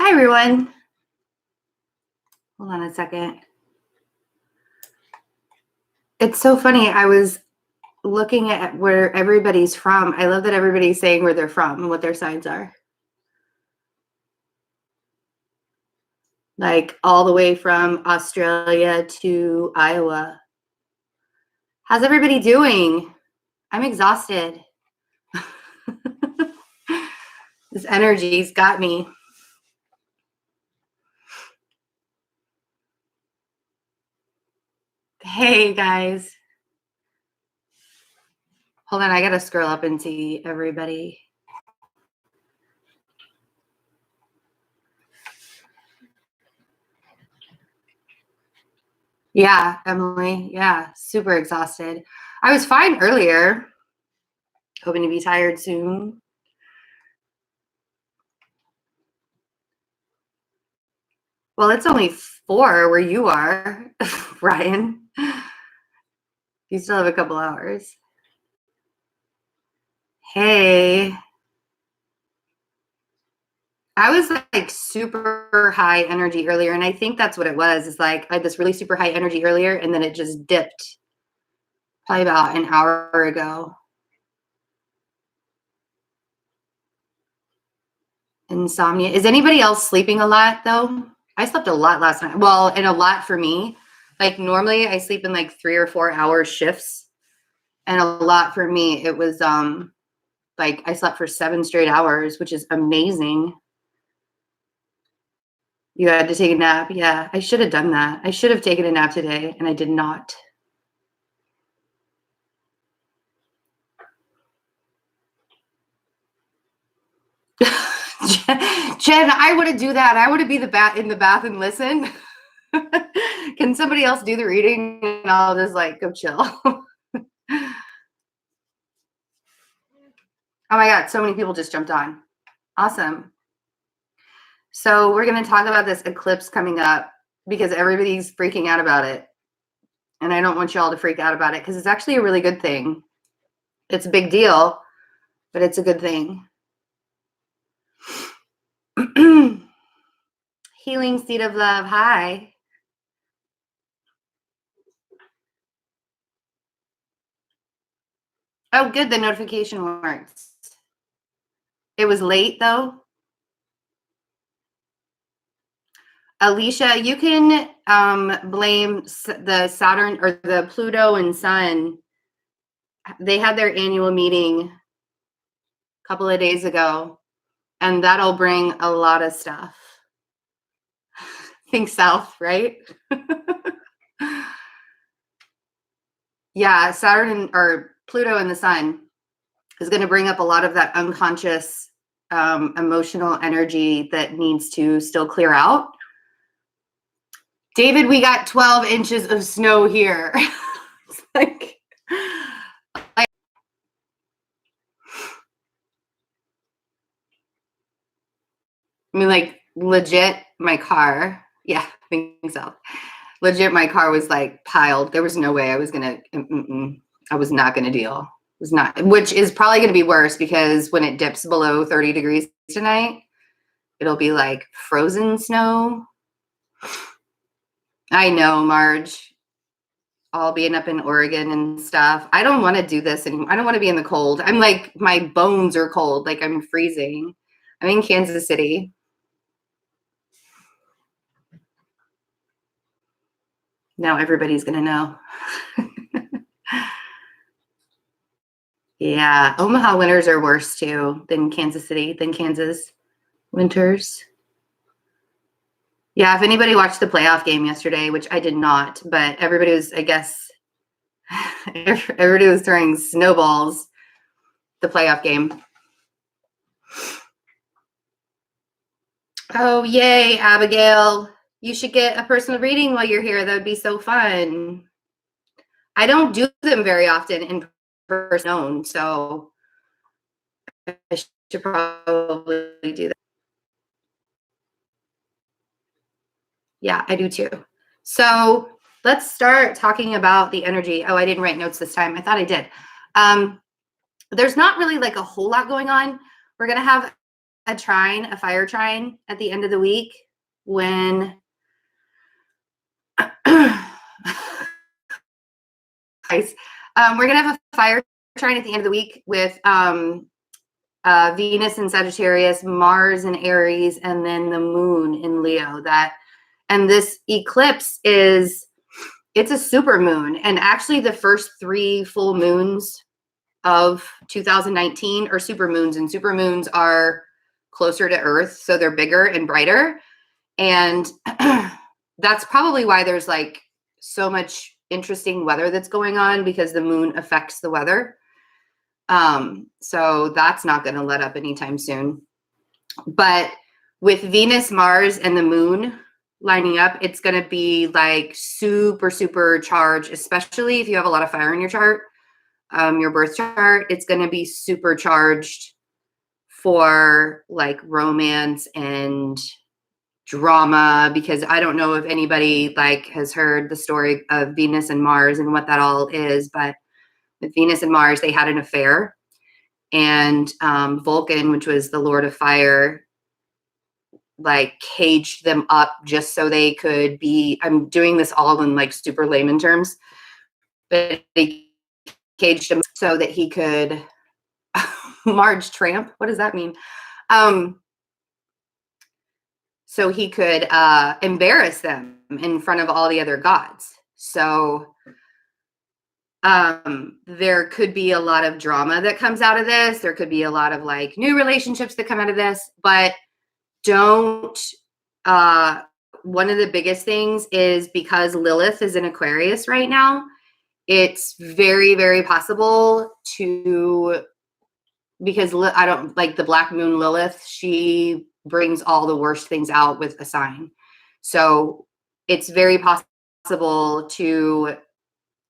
Hi, everyone. Hold on a second. It's so funny. I was looking at where everybody's from. I love that everybody's saying where they're from and what their signs are. Like all the way from Australia to Iowa. How's everybody doing? I'm exhausted. This energy's got me. Hey, guys. Hold on, I gotta scroll up and see everybody. Yeah, Emily. Yeah, super exhausted. I was fine earlier. Hoping to be tired soon. Well, it's only 4 where you are, Ryan. You still have a couple hours. Hey. I was like super high energy earlier, and I think that's what it was. It's like I had this really super high energy earlier, and then it just dipped probably about an hour ago. Insomnia. Is anybody else sleeping a lot, though? I slept a lot last night. Well, and a lot for me. Like normally I sleep in like 3 or 4 hour shifts. And a lot for me, it was like I slept for 7 straight hours, which is amazing. You had to take a nap. Yeah, I should have done that. I should have taken a nap today, and I did not. Jen, I wouldn't do that. I would be in the bath and listen. Can somebody else do the reading, and I'll just like go chill. Oh my God, so many people just jumped on. Awesome. So we're going to talk about this eclipse coming up because everybody's freaking out about it. And I don't want you all to freak out about it because it's actually a really good thing. It's a big deal, but it's a good thing. Healing Seed of Love. Hi. Oh, good. The notification works. It was late, though. Alicia, you can blame the Saturn or the Pluto and Sun. They had their annual meeting a couple of days ago, and that'll bring a lot of stuff. Think south, right? Yeah, Saturn or Pluto and the Sun is going to bring up a lot of that unconscious emotional energy that needs to still clear out. David, we got 12 inches of snow here. It's like, I mean, like, legit, my car. Yeah, I think so. Legit, my car was like piled. There was no way I was gonna. I was not gonna deal. It was not, which is probably gonna be worse because when it dips below 30 degrees tonight, it'll be like frozen snow. I know, Marge. All being up in Oregon and stuff. I don't want to do this anymore. I don't want to be in the cold. I'm like, my bones are cold. Like I'm freezing. I'm in Kansas City. Now everybody's going to know. Yeah. Omaha winters are worse too than Kansas City, than Kansas winters. Yeah. If anybody watched the playoff game yesterday, which I did not, but everybody was, I guess, everybody was throwing snowballs the playoff game. Oh, yay, Abigail. You should get a personal reading while you're here. That would be so fun. I don't do them very often in person, so I should probably do that. Yeah, I do too. So let's start talking about the energy. Oh, I didn't write notes this time. I thought I did. There's not really like a whole lot going on. We're going to have a trine, a fire trine at the end of the week when guys, we're gonna have a fire trine at the end of the week with Venus in Sagittarius, Mars in Aries, and then the moon in Leo. And this eclipse it's a super moon. And actually the first 3 full moons of 2019 are super moons, and super moons are closer to Earth. So they're bigger and brighter. And that's probably why there's like so much interesting weather that's going on, because the moon affects the weather. So that's not going to let up anytime soon. But with Venus, Mars, and the moon lining up, it's going to be like super, super charged, especially if you have a lot of fire in your chart, your birth chart. It's going to be super charged for like romance and drama, because I don't know if anybody like has heard the story of Venus and Mars and what that all is, but with Venus and Mars, they had an affair, and Vulcan, which was the Lord of Fire, like caged them up just so they could be, I'm doing this all in like super layman terms, but they caged him so that he could Marge Tramp, what does that mean? So he could embarrass them in front of all the other gods. So there could be a lot of drama that comes out of this. There could be a lot of like new relationships that come out of this, but don't, one of the biggest things is because Lilith is in Aquarius right now, it's very, very possible to, because I don't like the Black Moon Lilith, she brings all the worst things out with a sign. So it's very possible to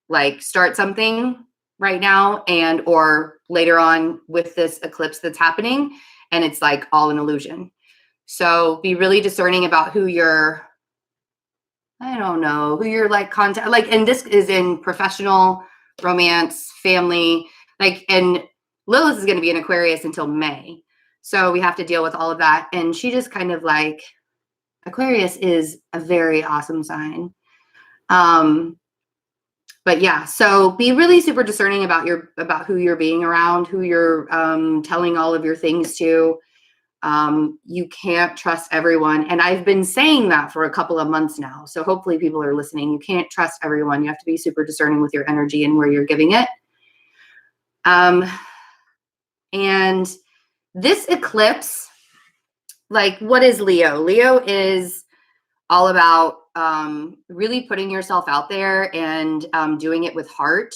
like start something right now and or later on with this eclipse that's happening, and it's like all an illusion. So be really discerning about who you're, I don't know, who you're like contact, like, and this is in professional, romance, family, like, and Lilith is going to be in Aquarius until May. So we have to deal with all of that. And she just kind of like, Aquarius is a very awesome sign. But yeah, so be really super discerning about who you're being around, who you're telling all of your things to. You can't trust everyone. And I've been saying that for a couple of months now. So hopefully people are listening. You can't trust everyone. You have to be super discerning with your energy and where you're giving it. And this eclipse, like, what is Leo? Leo is all about really putting yourself out there and doing it with heart.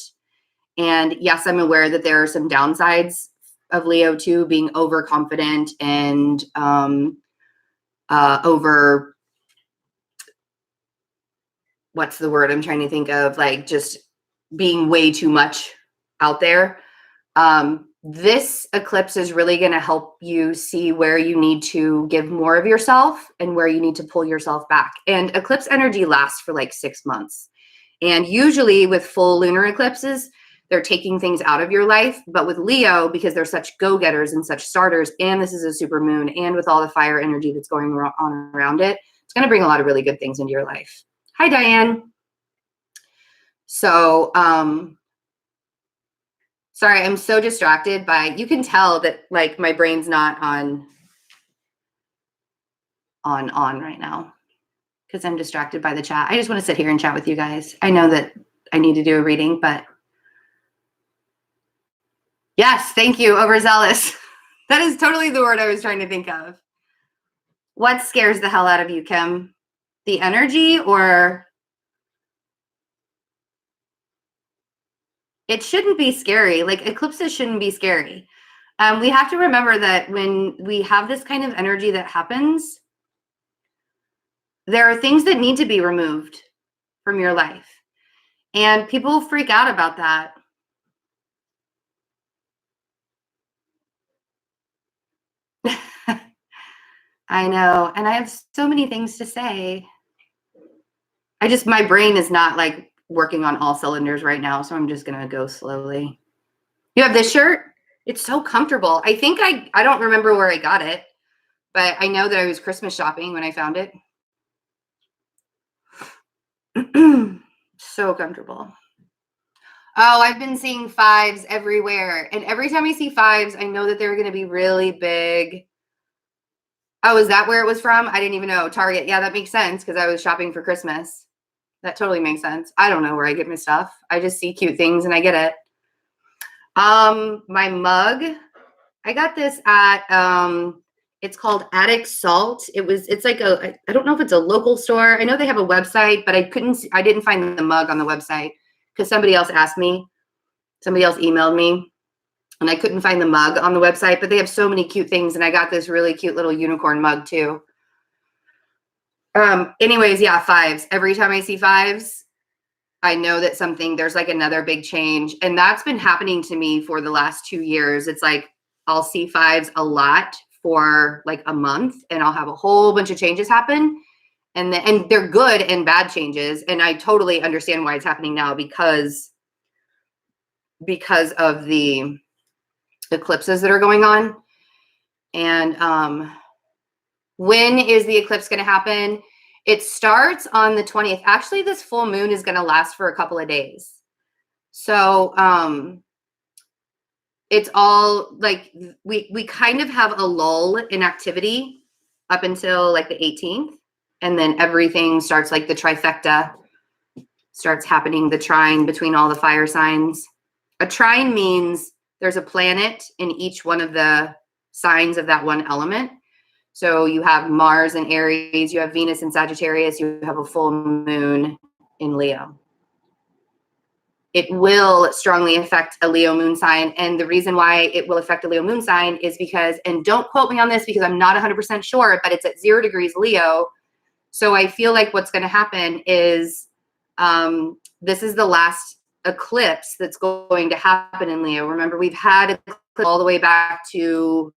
And yes, I'm aware that there are some downsides of Leo too, being overconfident and over, what's the word I'm trying to think of, like just being way too much out there. This eclipse is really going to help you see where you need to give more of yourself and where you need to pull yourself back. And eclipse energy lasts for like 6 months. And usually with full lunar eclipses, they're taking things out of your life. But with Leo, because they're such go-getters and such starters, and this is a super moon, and with all the fire energy that's going on around it, it's going to bring a lot of really good things into your life. Hi, Diane. So, sorry, I'm so distracted by, you can tell that like my brain's not on right now because I'm distracted by the chat. I just want to sit here and chat with you guys. I know that I need to do a reading, but yes, thank you, overzealous. That is totally the word I was trying to think of. What scares the hell out of you, Kim? The energy, or? It shouldn't be scary. Like, eclipses shouldn't be scary. We have to remember that when we have this kind of energy that happens, there are things that need to be removed from your life. And people freak out about that. I know. And I have so many things to say. My brain is not like working on all cylinders right now. So I'm just going to go slowly. You have this shirt? It's so comfortable. I think I don't remember where I got it. But I know that I was Christmas shopping when I found it. So comfortable. Oh, I've been seeing 5s everywhere. And every time I see 5s, I know that they're going to be really big. Oh, is that where it was from? I didn't even know. Target. Yeah, that makes sense because I was shopping for Christmas. That totally makes sense. I don't know where I get my stuff. I just see cute things and I get it. My mug, I got this at it's called Attic Salt. It's like I don't know if it's a local store. I know they have a website, but I didn't find the mug on the website because somebody else asked me. Somebody else emailed me and I couldn't find the mug on the website, but they have so many cute things. And I got this really cute little unicorn mug too. Anyways, yeah, 5s. Every time I see 5s, I know that there's like another big change. And that's been happening to me for the last 2 years. It's like, I'll see 5s a lot for like a month and I'll have a whole bunch of changes happen. And they're good and bad changes. And I totally understand why it's happening now because of the eclipses that are going on. And when is the eclipse going to happen? It starts on the 20th. Actually, this full moon is going to last for a couple of days. So it's all like we kind of have a lull in activity up until like the 18th. And then everything starts, like the trifecta starts happening, the trine between all the fire signs. A trine means there's a planet in each one of the signs of that one element. So you have Mars in Aries, you have Venus in Sagittarius, you have a full moon in Leo. It will strongly affect a Leo moon sign. And the reason why it will affect a Leo moon sign is because, and don't quote me on this because I'm not 100% sure, but it's at 0 degrees Leo. So I feel like what's going to happen is this is the last eclipse that's going to happen in Leo. Remember, we've had eclipse all the way back to,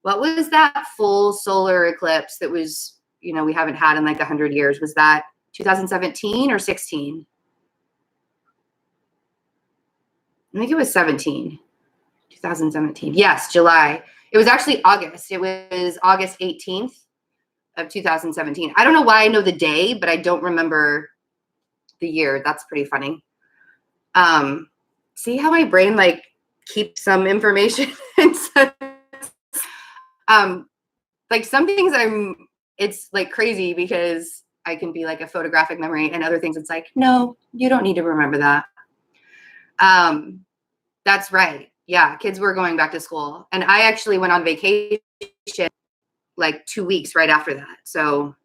what was that full solar eclipse that was, we haven't had in like 100 years? Was that 2017 or 16? I think it was 2017. Yes, July. It was actually August. It was August 18th of 2017. I don't know why I know the day, but I don't remember the year. That's pretty funny. See how my brain like keeps some information and like some things it's like crazy because I can be like a photographic memory, and other things it's like, no, you don't need to remember that. That's right. Yeah, kids were going back to school, and I actually went on vacation like 2 weeks right after that. So,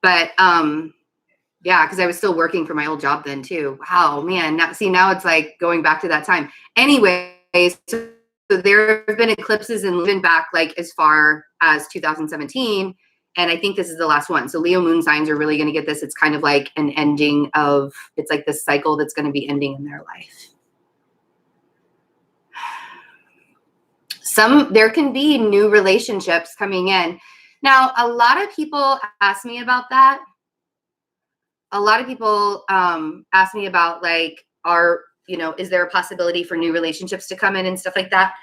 but yeah, because I was still working for my old job then too. Wow, man. Now it's like going back to that time. Anyways, so there have been eclipses and even back like as far as 2017. And I think this is the last one. So Leo moon signs are really going to get this. It's kind of like an ending of, it's like this cycle that's going to be ending in their life. There can be new relationships coming in. Now, a lot of people ask me about that. A lot of people ask me about like, is there a possibility for new relationships to come in and stuff like that?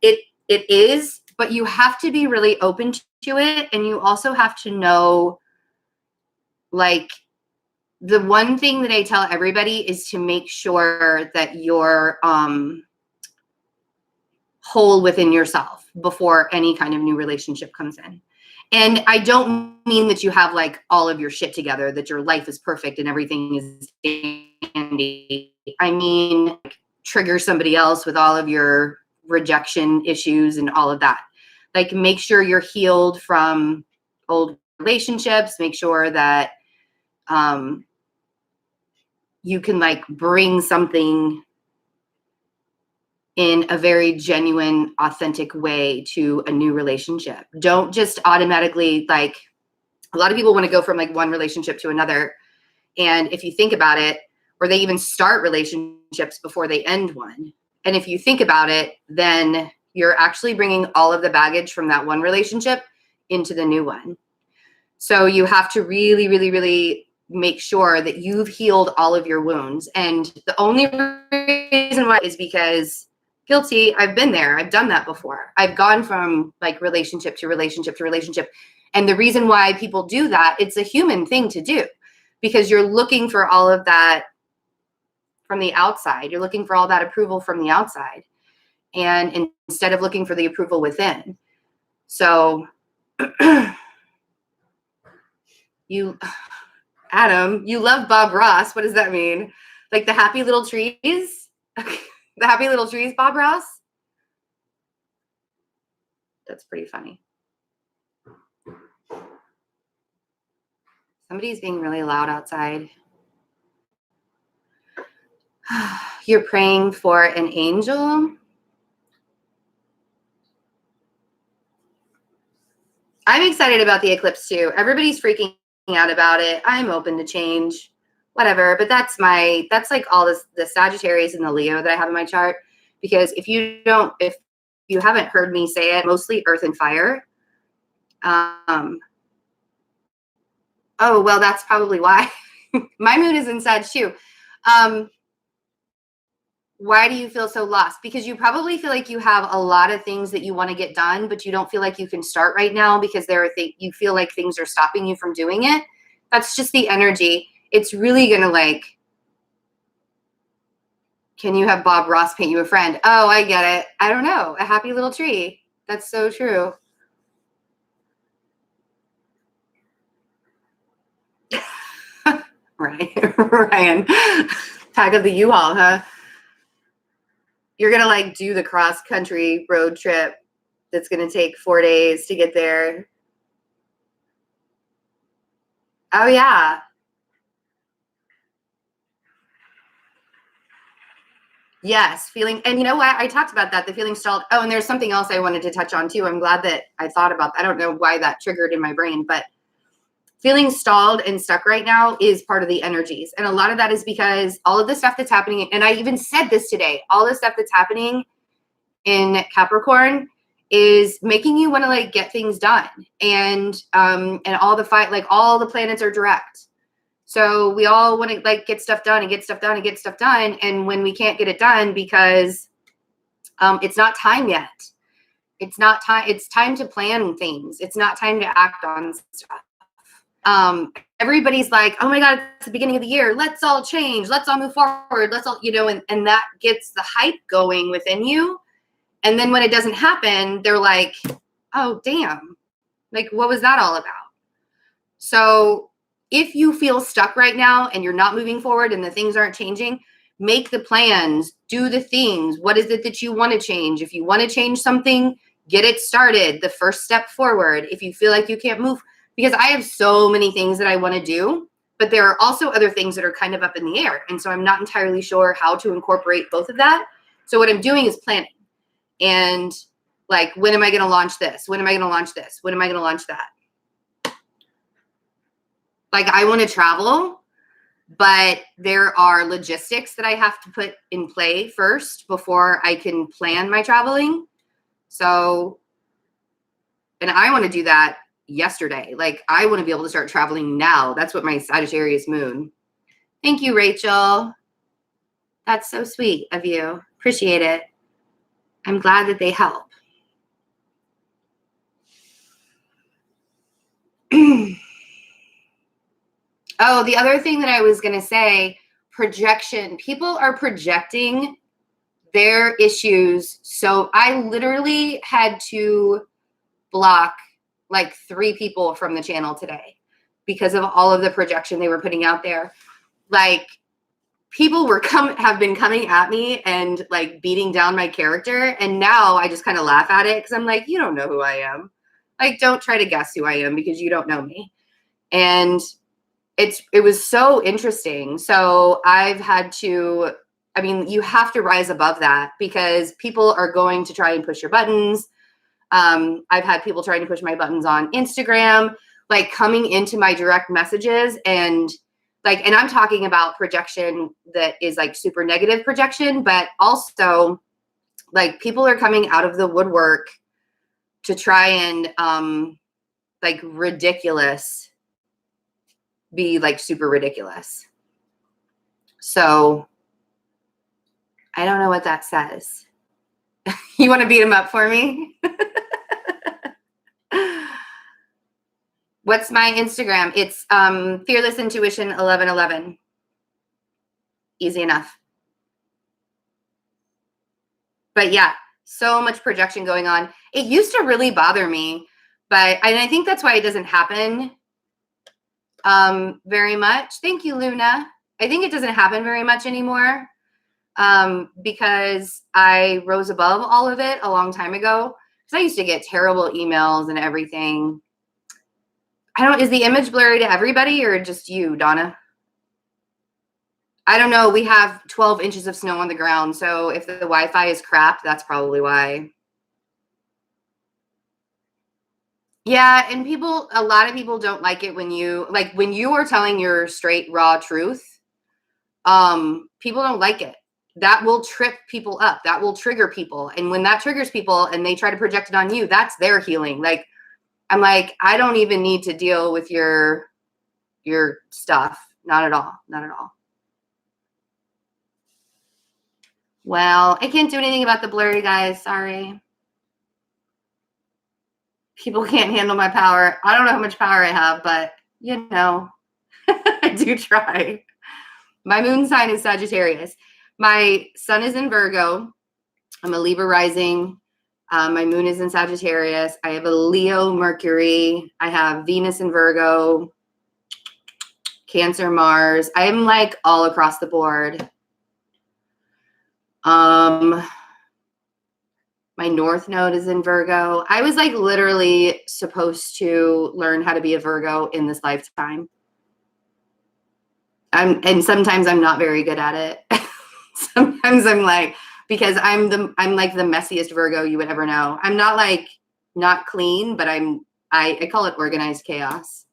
It is, but you have to be really open to it. And you also have to know, like, the one thing that I tell everybody is to make sure that you're whole within yourself before any kind of new relationship comes in. And I don't mean that you have like all of your shit together, that your life is perfect and everything is dandy. I mean, like, trigger somebody else with all of your rejection issues and all of that. Like, make sure you're healed from old relationships. Make sure that you can like bring something in a very genuine, authentic way to a new relationship. Don't just automatically, like, a lot of people want to go from like one relationship to another. And if you think about it, or they even start relationships before they end one. And if you think about it, then you're actually bringing all of the baggage from that one relationship into the new one. So you have to really, really, really make sure that you've healed all of your wounds. And the only reason why is because Guilty. I've been there. I've done that before. I've gone from like relationship to relationship to relationship. And the reason why people do that, it's a human thing to do because you're looking for all of that from the outside. You're looking for all that approval from the outside. And instead of looking for the approval within. So Adam, you love Bob Ross. What does that mean? Like the happy little trees? The happy little trees, Bob Ross? That's pretty funny. Somebody's being really loud outside. You're praying for an angel? I'm excited about the eclipse too. Everybody's freaking out about it. I'm open to change, whatever. But that's like all this, the Sagittarius and the Leo that I have in my chart. Because if you haven't heard me say it, mostly earth and fire. Oh, well, that's probably why. My moon is in Sag too. Why do you feel so lost? Because you probably feel like you have a lot of things that you want to get done, but you don't feel like you can start right now because you feel like things are stopping you from doing it. That's just the energy. It's really going to like, can you have Bob Ross paint you a friend? Oh, I get it. I don't know. A happy little tree. That's so true. Ryan. Pack of the U-Haul, huh? You're going to like do the cross country road trip that's going to take 4 days to get there. Oh, yeah. Yes. Feeling. And you know what? I talked about that. The feeling stalled. Oh, and there's something else I wanted to touch on too. I'm glad that I thought about that. I don't know why that triggered in my brain, but feeling stalled and stuck right now is part of the energies. And a lot of that is because all of the stuff that's happening, and I even said this today, all the stuff that's happening in Capricorn is making you want to like get things done. And all the fight, like all the planets are direct. So we all want to like get stuff done and get stuff done and get stuff done. And when we can't get it done because it's not time yet. It's not time. It's time to plan things. It's not time to act on stuff. Everybody's like, oh my God, it's the beginning of the year. Let's all change. Let's all move forward. Let's all, and that gets the hype going within you. And then when it doesn't happen, they're like, oh, damn. Like, what was that all about? So if you feel stuck right now and you're not moving forward and the things aren't changing, make the plans, do the things. What is it that you want to change? If you want to change something, get it started. The first step forward. If you feel like you can't move, because I have so many things that I want to do, but there are also other things that are kind of up in the air. And so I'm not entirely sure how to incorporate both of that. So what I'm doing is planning. And like, when am I going to launch this? When am I going to launch this? When am I going to launch that? Like, I want to travel, but there are logistics that I have to put in play first before I can plan my traveling. So, and I want to do that yesterday. Like, I want to be able to start traveling now. That's what my Sagittarius moon. Thank you, Rachel. That's so sweet of you. Appreciate it. I'm glad that they help. Oh, the other thing that I was going to say, projection. People are projecting their issues. So I literally had to block like 3 people from the channel today because of all of the projection they were putting out there. Like, people have been coming at me and like beating down my character. And now I just kind of laugh at it because I'm like, you don't know who I am. Like, don't try to guess who I am because you don't know me. And it was so interesting. So I've had to, I mean, you have to rise above that because people are going to try and push your buttons. I've had people trying to push my buttons on Instagram, like coming into my direct messages and I'm talking about projection that is like super negative projection, but also like people are coming out of the woodwork to try and like be like super ridiculous. So I don't know what that says. You want to beat him up for me? What's my Instagram? It's Fearless Intuition 1111. Easy enough. But yeah, so much projection going on. It used to really bother me, but I think that's why it doesn't happen very much. Thank you, Luna. I think it doesn't happen very much anymore because I rose above all of it a long time ago. Because I used to get terrible emails and everything. Is the image blurry to everybody or just you, Donna? I don't know. We have 12 inches of snow on the ground. So if the Wi-Fi is crap, that's probably why. Yeah. And a lot of people don't like it when you are telling your straight, raw truth. People don't like it. That will trip people up. That will trigger people. And when that triggers people and they try to project it on you, that's their healing. Like, I'm like, I don't even need to deal with your stuff. Not at all. Not at all. Well, I can't do anything about the blurry, guys. Sorry. People can't handle my power. I don't know how much power I have, but you know, I do try. My moon sign is Sagittarius. My sun is in Virgo. I'm a Libra rising. My moon is in Sagittarius. I have a Leo Mercury. I have Venus in Virgo. Cancer, Mars. I am like all across the board. My North Node is in Virgo. I was like literally supposed to learn how to be a Virgo in this lifetime. And sometimes I'm not very good at it. Sometimes I'm like, because I'm like the messiest Virgo you would ever know. I'm not like not clean, but I call it organized chaos.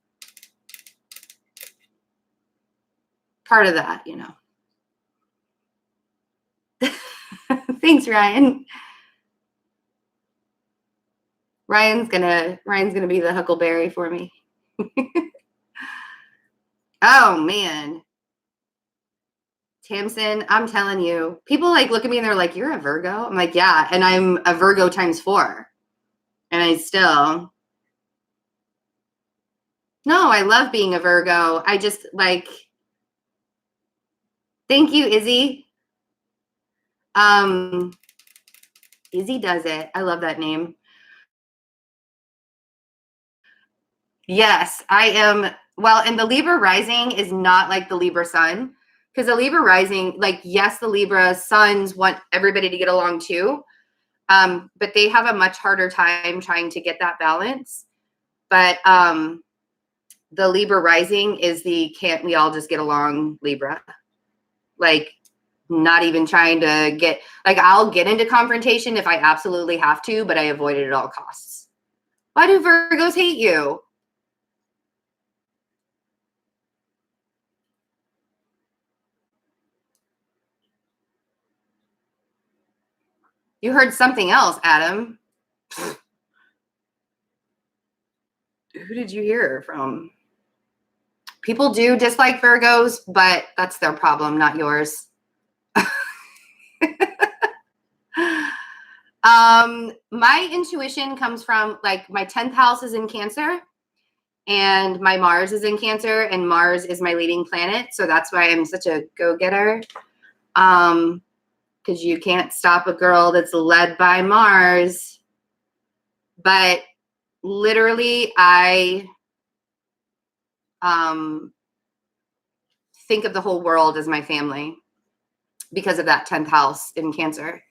Part of that, you know. Thanks, Ryan. Ryan's gonna be the huckleberry for me. Oh man. Tamsin, I'm telling you, people like look at me and they're like, you're a Virgo? I'm like, yeah, and I'm a Virgo times 4. And I still, no, I love being a Virgo. I just like, thank you, Izzy. Izzy does it. I love that name. Yes, I am. Well, and the Libra rising is not like the Libra sun. Because the Libra rising, like, yes, the Libra suns want everybody to get along too. But they have a much harder time trying to get that balance. But the Libra rising is the can't we all just get along Libra. Like, not even trying to get, like, I'll get into confrontation if I absolutely have to, but I avoid it at all costs. Why do Virgos hate you? You heard something else, Adam. Who did you hear from? People do dislike Virgos, but that's their problem, not yours. My intuition comes from, like, my 10th house is in Cancer and my Mars is in Cancer, and Mars is my leading planet. So that's why I'm such a go-getter. Because you can't stop a girl that's led by Mars. But literally, I think of the whole world as my family because of that 10th house in Cancer.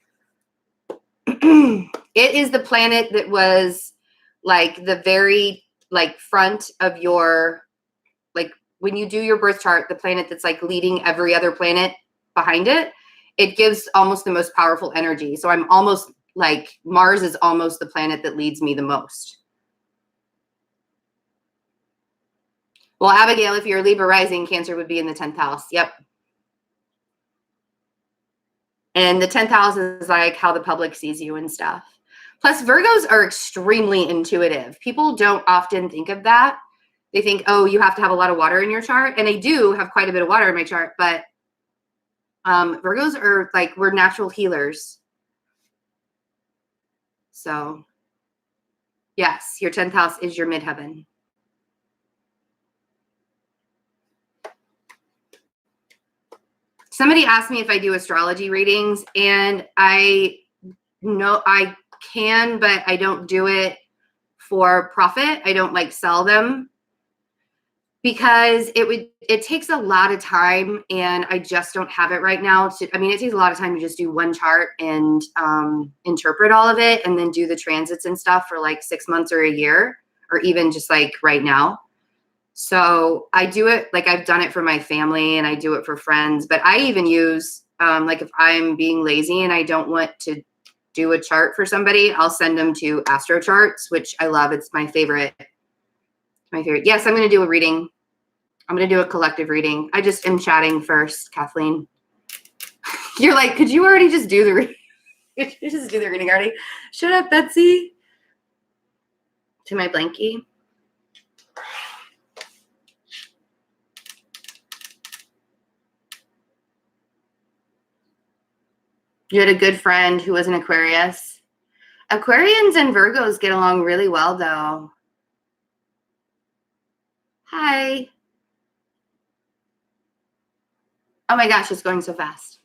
It is the planet that was like the very like front of your, like when you do your birth chart, the planet that's like leading every other planet behind it, it gives almost the most powerful energy. So I'm almost like, Mars is almost the planet that leads me the most. Well, Abigail, if you're Libra rising, Cancer would be in the 10th house. Yep. And the 10th house is like how the public sees you and stuff. Plus, Virgos are extremely intuitive. People don't often think of that. They think, oh, you have to have a lot of water in your chart. And I do have quite a bit of water in my chart, but Virgos are like, we're natural healers. So yes, your 10th house is your midheaven. Somebody asked me if I do astrology readings, and I know I can, but I don't do it for profit. I don't like sell them because it takes a lot of time, and I just don't have it right now. I mean, it takes a lot of time to just do one chart and interpret all of it and then do the transits and stuff for like 6 months or a year, or even just like right now. So I do it, like I've done it for my family and I do it for friends, but I even use, like if I'm being lazy and I don't want to do a chart for somebody, I'll send them to Astro Charts, which I love. It's my favorite. Yes, I'm going to do a reading. I'm going to do a collective reading. I just am chatting first, Kathleen. You're like, could you already just do the reading? Could you just do the reading already? Shut up, Betsy. To my blankie. You had a good friend who was an Aquarius. Aquarians and Virgos get along really well, though. Hi. Oh my gosh, it's going so fast.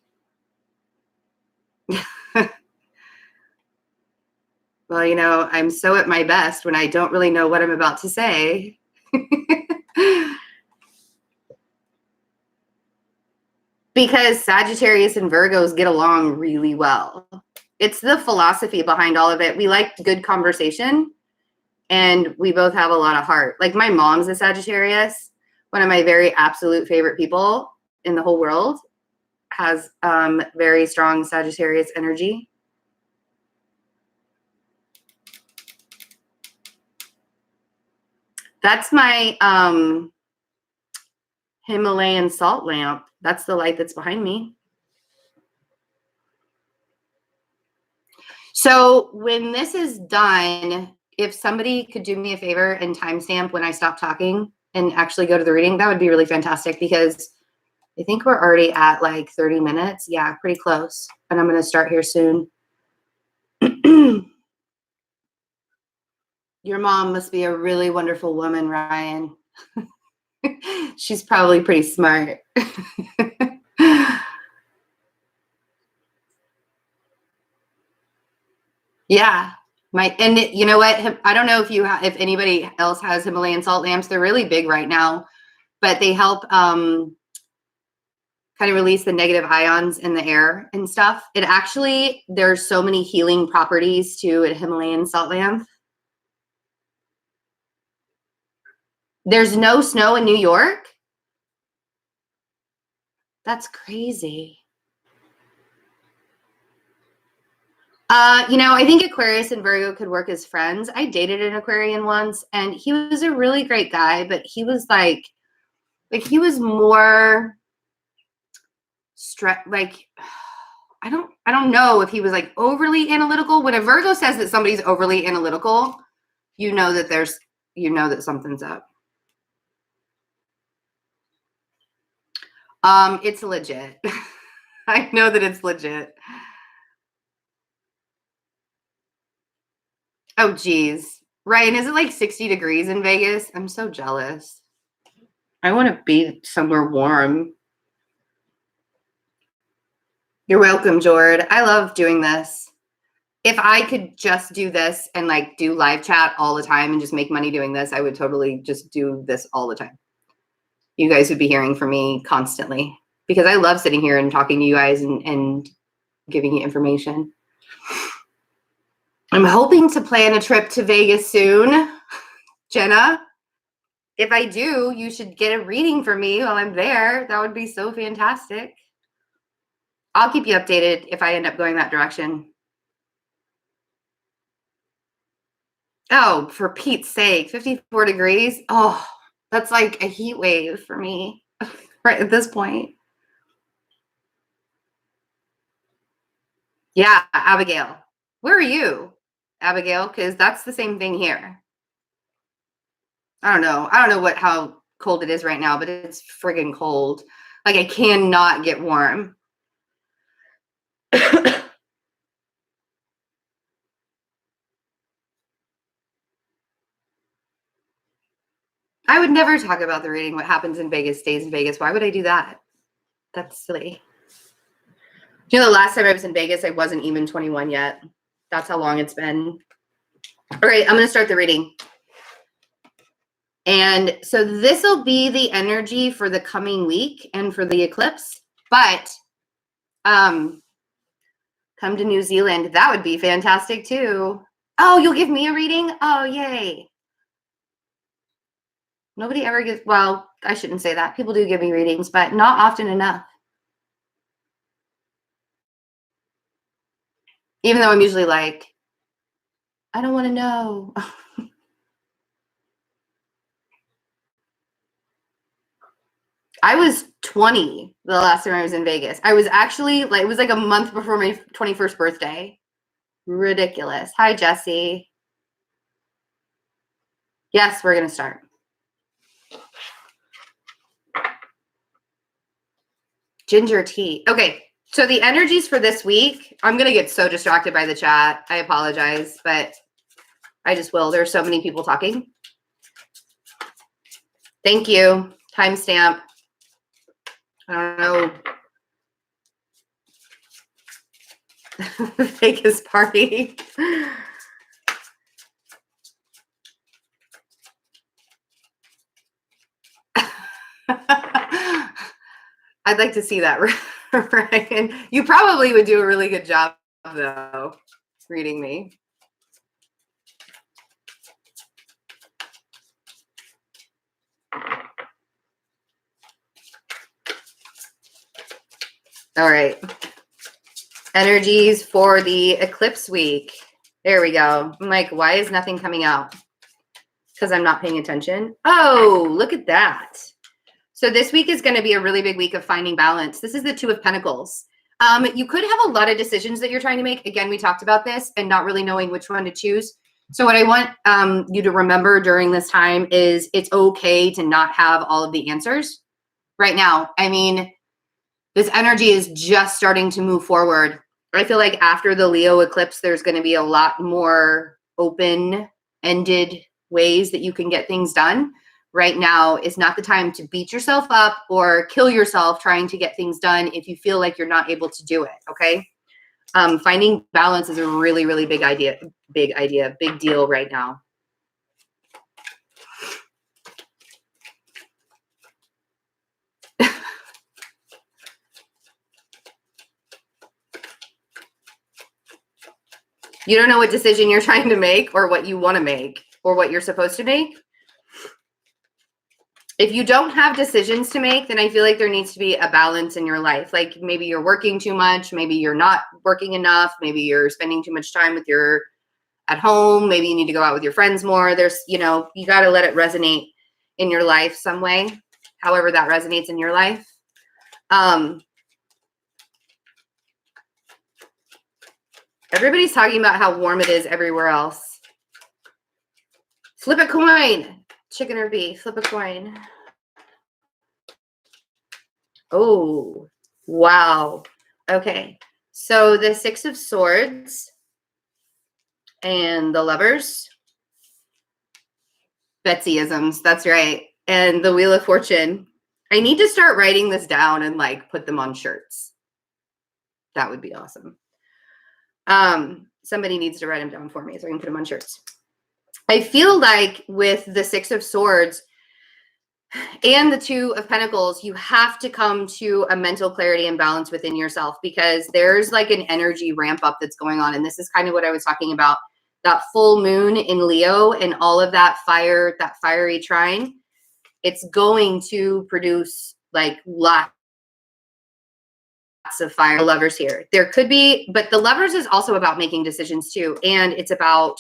Well, you know, I'm so at my best when I don't really know what I'm about to say. Because Sagittarius and Virgos get along really well. It's the philosophy behind all of it. We like good conversation, and we both have a lot of heart. Like my mom's a Sagittarius, one of my very absolute favorite people in the whole world, has very strong Sagittarius energy. That's my Himalayan salt lamp. That's the light that's behind me. So when this is done, if somebody could do me a favor and timestamp when I stop talking and actually go to the reading, that would be really fantastic, because I think we're already at like 30 minutes. Yeah, pretty close. And I'm going to start here soon. Your mom must be a really wonderful woman, Ryan. She's probably pretty smart. Yeah. You know what? I don't know if anybody else has Himalayan salt lamps. They're really big right now, but they help kind of release the negative ions in the air and stuff. There's so many healing properties to a Himalayan salt lamp. There's no snow in New York? That's crazy. You know, I think Aquarius and Virgo could work as friends. I dated an Aquarian once, and he was a really great guy, but he was like he was more I don't know if he was like overly analytical. When a Virgo says that somebody's overly analytical, you know that something's up. It's legit. I know that it's legit. Oh, geez. Ryan, is it like 60 degrees in Vegas? I'm so jealous. I want to be somewhere warm. You're welcome, Jord. I love doing this. If I could just do this and like do live chat all the time and just make money doing this, I would totally just do this all the time. You guys would be hearing from me constantly, because I love sitting here and talking to you guys and giving you information. I'm hoping to plan a trip to Vegas soon, Jenna. If I do, you should get a reading for me while I'm there. That would be so fantastic. I'll keep you updated if I end up going that direction. Oh, for Pete's sake, 54 degrees. Oh, that's like a heat wave for me right at this point. Yeah, Abigail. Where are you, Abigail? Because that's the same thing here. I don't know. I don't know how cold it is right now, but it's friggin' cold. Like I cannot get warm. I would never talk about the reading. What happens in Vegas stays in Vegas. Why would I do that? That's silly. You know, the last time I was in Vegas, I wasn't even 21 yet. That's how long it's been. All right, I'm going to start the reading. And so this will be the energy for the coming week and for the eclipse. But come to New Zealand. That would be fantastic too. Oh, you'll give me a reading? Oh, yay. Nobody ever gives, well, I shouldn't say that. People do give me readings, but not often enough. Even though I'm usually like, I don't want to know. I was 20 the last time I was in Vegas. I was actually like, it was like a month before my 21st birthday. Ridiculous. Hi, Jesse. Yes, we're going to start. Ginger tea. Okay, so the energies for this week, I'm going to get so distracted by the chat. I apologize, but I just will. There's so many people talking. Thank you. Timestamp. I don't know. Vegas party. I'd like to see that, Ryan. You probably would do a really good job, though, reading me. All right. Energies for the eclipse week. There we go. I'm like, why is nothing coming out? Because I'm not paying attention. Oh, look at that. So this week is going to be a really big week of finding balance. This is the Two of Pentacles. You could have a lot of decisions that you're trying to make. Again, we talked about this and not really knowing which one to choose. So what I want you to remember during this time is it's okay to not have all of the answers right now. I mean, this energy is just starting to move forward. I feel like after the Leo eclipse, there's going to be a lot more open-ended ways that you can get things done. Right now is not the time to beat yourself up or kill yourself trying to get things done if you feel like you're not able to do it, okay? Finding balance is a really, really big deal right now. You don't know what decision you're trying to make or what you want to make or what you're supposed to make. If you don't have decisions to make, then I feel like there needs to be a balance in your life. Like maybe you're working too much. Maybe you're not working enough. Maybe you're spending too much time with at home. Maybe you need to go out with your friends more. There's, you know, you got to let it resonate in your life some way, however that resonates in your life. Everybody's talking about how warm it is everywhere else. Flip a coin. Chicken or beef, flip a coin. Oh, wow. Okay. So the Six of Swords and the Lovers. Betsyisms, that's right. And the Wheel of Fortune. I need to start writing this down and like put them on shirts. That would be awesome. Somebody needs to write them down for me so I can put them on shirts. I feel like with the Six of Swords and the Two of Pentacles, you have to come to a mental clarity and balance within yourself because there's like an energy ramp up that's going on. And this is kind of what I was talking about, that full moon in Leo and all of that fire, that fiery trine. It's going to produce like lots of fire. Lovers here. There could be, but the Lovers is also about making decisions too. And it's about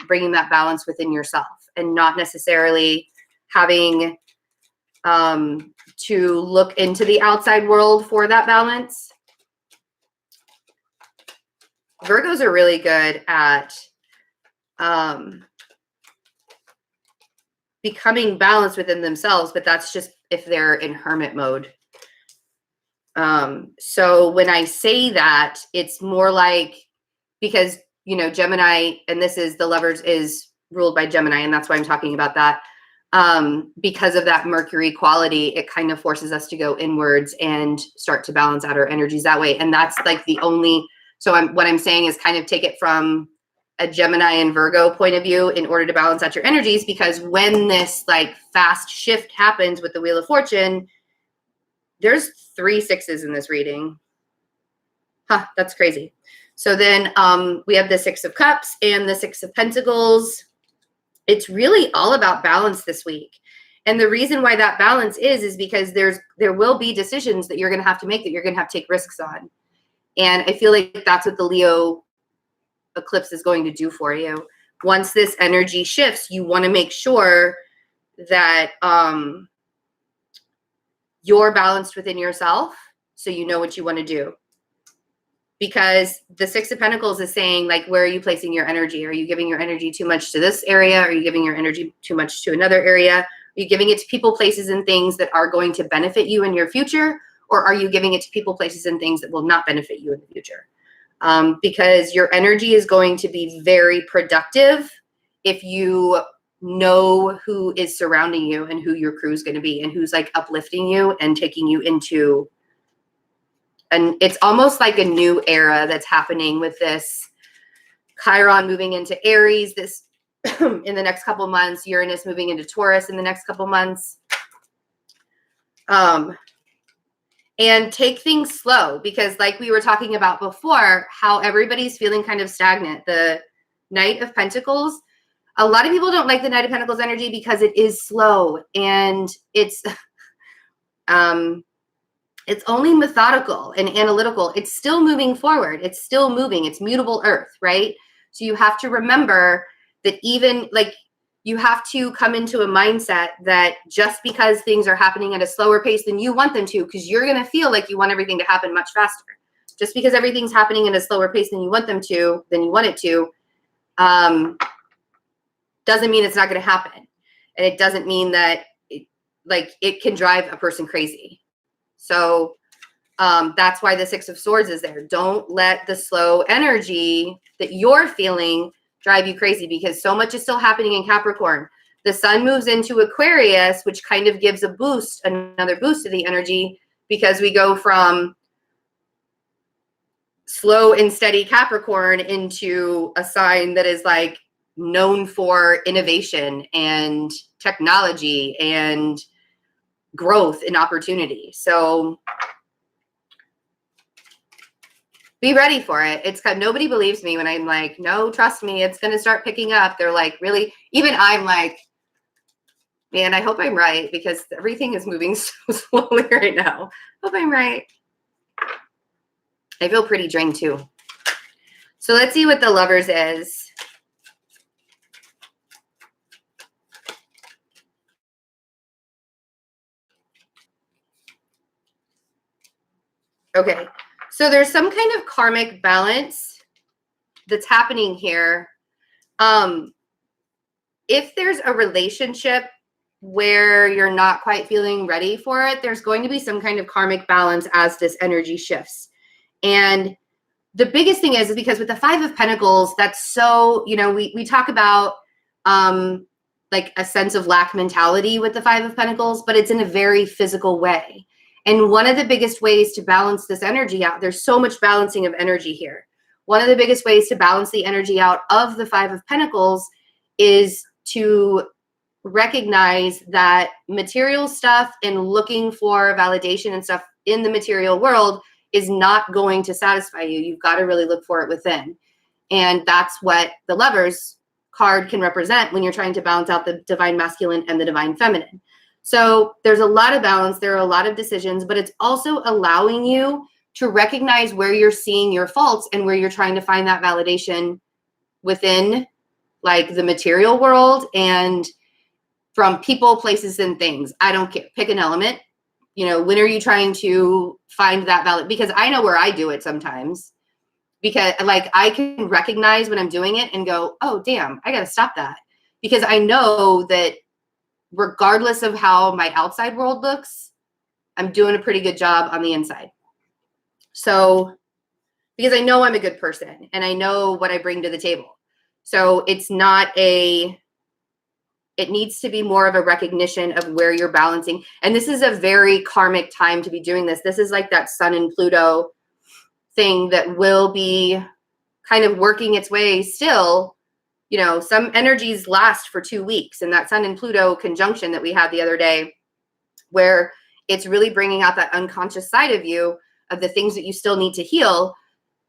bringing that balance within yourself and not necessarily having to look into the outside world for that balance. Virgos are really good at becoming balanced within themselves, but that's just if they're in hermit mode. So when I say that, it's more like, because, you know, Gemini, and this is the Lovers is ruled by Gemini, and that's why I'm talking about that. because of that Mercury quality, it kind of forces us to go inwards and start to balance out our energies that way. And that's like the only, so what I'm saying is kind of take it from a Gemini and Virgo point of view in order to balance out your energies, because when this like fast shift happens with the Wheel of Fortune, there's 3 6s in this reading. Huh, that's crazy. So then we have the 6 of Cups and the 6 of Pentacles. It's really all about balance this week. And the reason why that balance is because there will be decisions that you're going to have to make, that you're going to have to take risks on. And I feel like that's what the Leo eclipse is going to do for you. Once this energy shifts, you want to make sure that you're balanced within yourself, so you know what you want to do. Because the 6 of Pentacles is saying, like, where are you placing your energy? Are you giving your energy too much to this area? Are you giving your energy too much to another area? Are you giving it to people, places, and things that are going to benefit you in your future? Or are you giving it to people, places, and things that will not benefit you in the future? Because your energy is going to be very productive if you know who is surrounding you and who your crew is going to be and who's like uplifting you and taking you into. And it's almost like a new era that's happening with this Chiron moving into Aries this in the next couple months, Uranus moving into Taurus in the next couple months. And take things slow, because like we were talking about before, how everybody's feeling kind of stagnant. The Knight of Pentacles, a lot of people don't like the Knight of Pentacles energy because it is slow and it's only methodical and analytical. It's still moving forward. It's still moving. It's mutable earth, right? So you have to remember that even like you have to come into a mindset that just because things are happening at a slower pace than you want them to, because you're going to feel like you want everything to happen much faster. Just because everything's happening at a slower pace than you want them to, than you want it to, doesn't mean it's not going to happen. And it doesn't mean that it can drive a person crazy. So that's why the 6 of Swords is there. Don't let the slow energy that you're feeling drive you crazy, because so much is still happening in Capricorn. The sun moves into Aquarius, which kind of gives a boost, another boost to the energy, because we go from slow and steady Capricorn into a sign that is like known for innovation and technology and growth and opportunity. So be ready for it. It's kind of, nobody believes me when I'm like, no, trust me, it's going to start picking up. They're like, really? Even I'm like, man, I hope I'm right, because everything is moving so slowly right now. Hope I'm right. I feel pretty drained too. So let's see what the Lovers is. Okay, so there's some kind of karmic balance that's happening here. If there's a relationship where you're not quite feeling ready for it, there's going to be some kind of karmic balance as this energy shifts. And the biggest thing is because with the 5 of Pentacles, that's so, you know, we talk about like a sense of lack mentality with the 5 of Pentacles, but it's in a very physical way. And one of the biggest ways to balance this energy out, there's so much balancing of energy here. One of the biggest ways to balance the energy out of the 5 of Pentacles is to recognize that material stuff and looking for validation and stuff in the material world is not going to satisfy you. You've got to really look for it within. And that's what the Lovers card can represent when you're trying to balance out the divine masculine and the divine feminine. So there's a lot of balance. There are a lot of decisions, but it's also allowing you to recognize where you're seeing your faults and where you're trying to find that validation within like the material world and from people, places, and things. I don't care. Pick an element. You know, when are you trying to find that valid? Because I know where I do it sometimes. Because like I can recognize when I'm doing it and go, oh, damn, I got to stop that. Because I know that regardless of how my outside world looks, I'm doing a pretty good job on the inside. So, because I know I'm a good person and I know what I bring to the table. So it's not a, It needs to be more of a recognition of where you're balancing. And this is a very karmic time to be doing this. This is like that Sun and Pluto thing that will be kind of working its way still. You know, some energies last for 2 weeks, and that Sun and Pluto conjunction that we had the other day, where it's really bringing out that unconscious side of you, of the things that you still need to heal.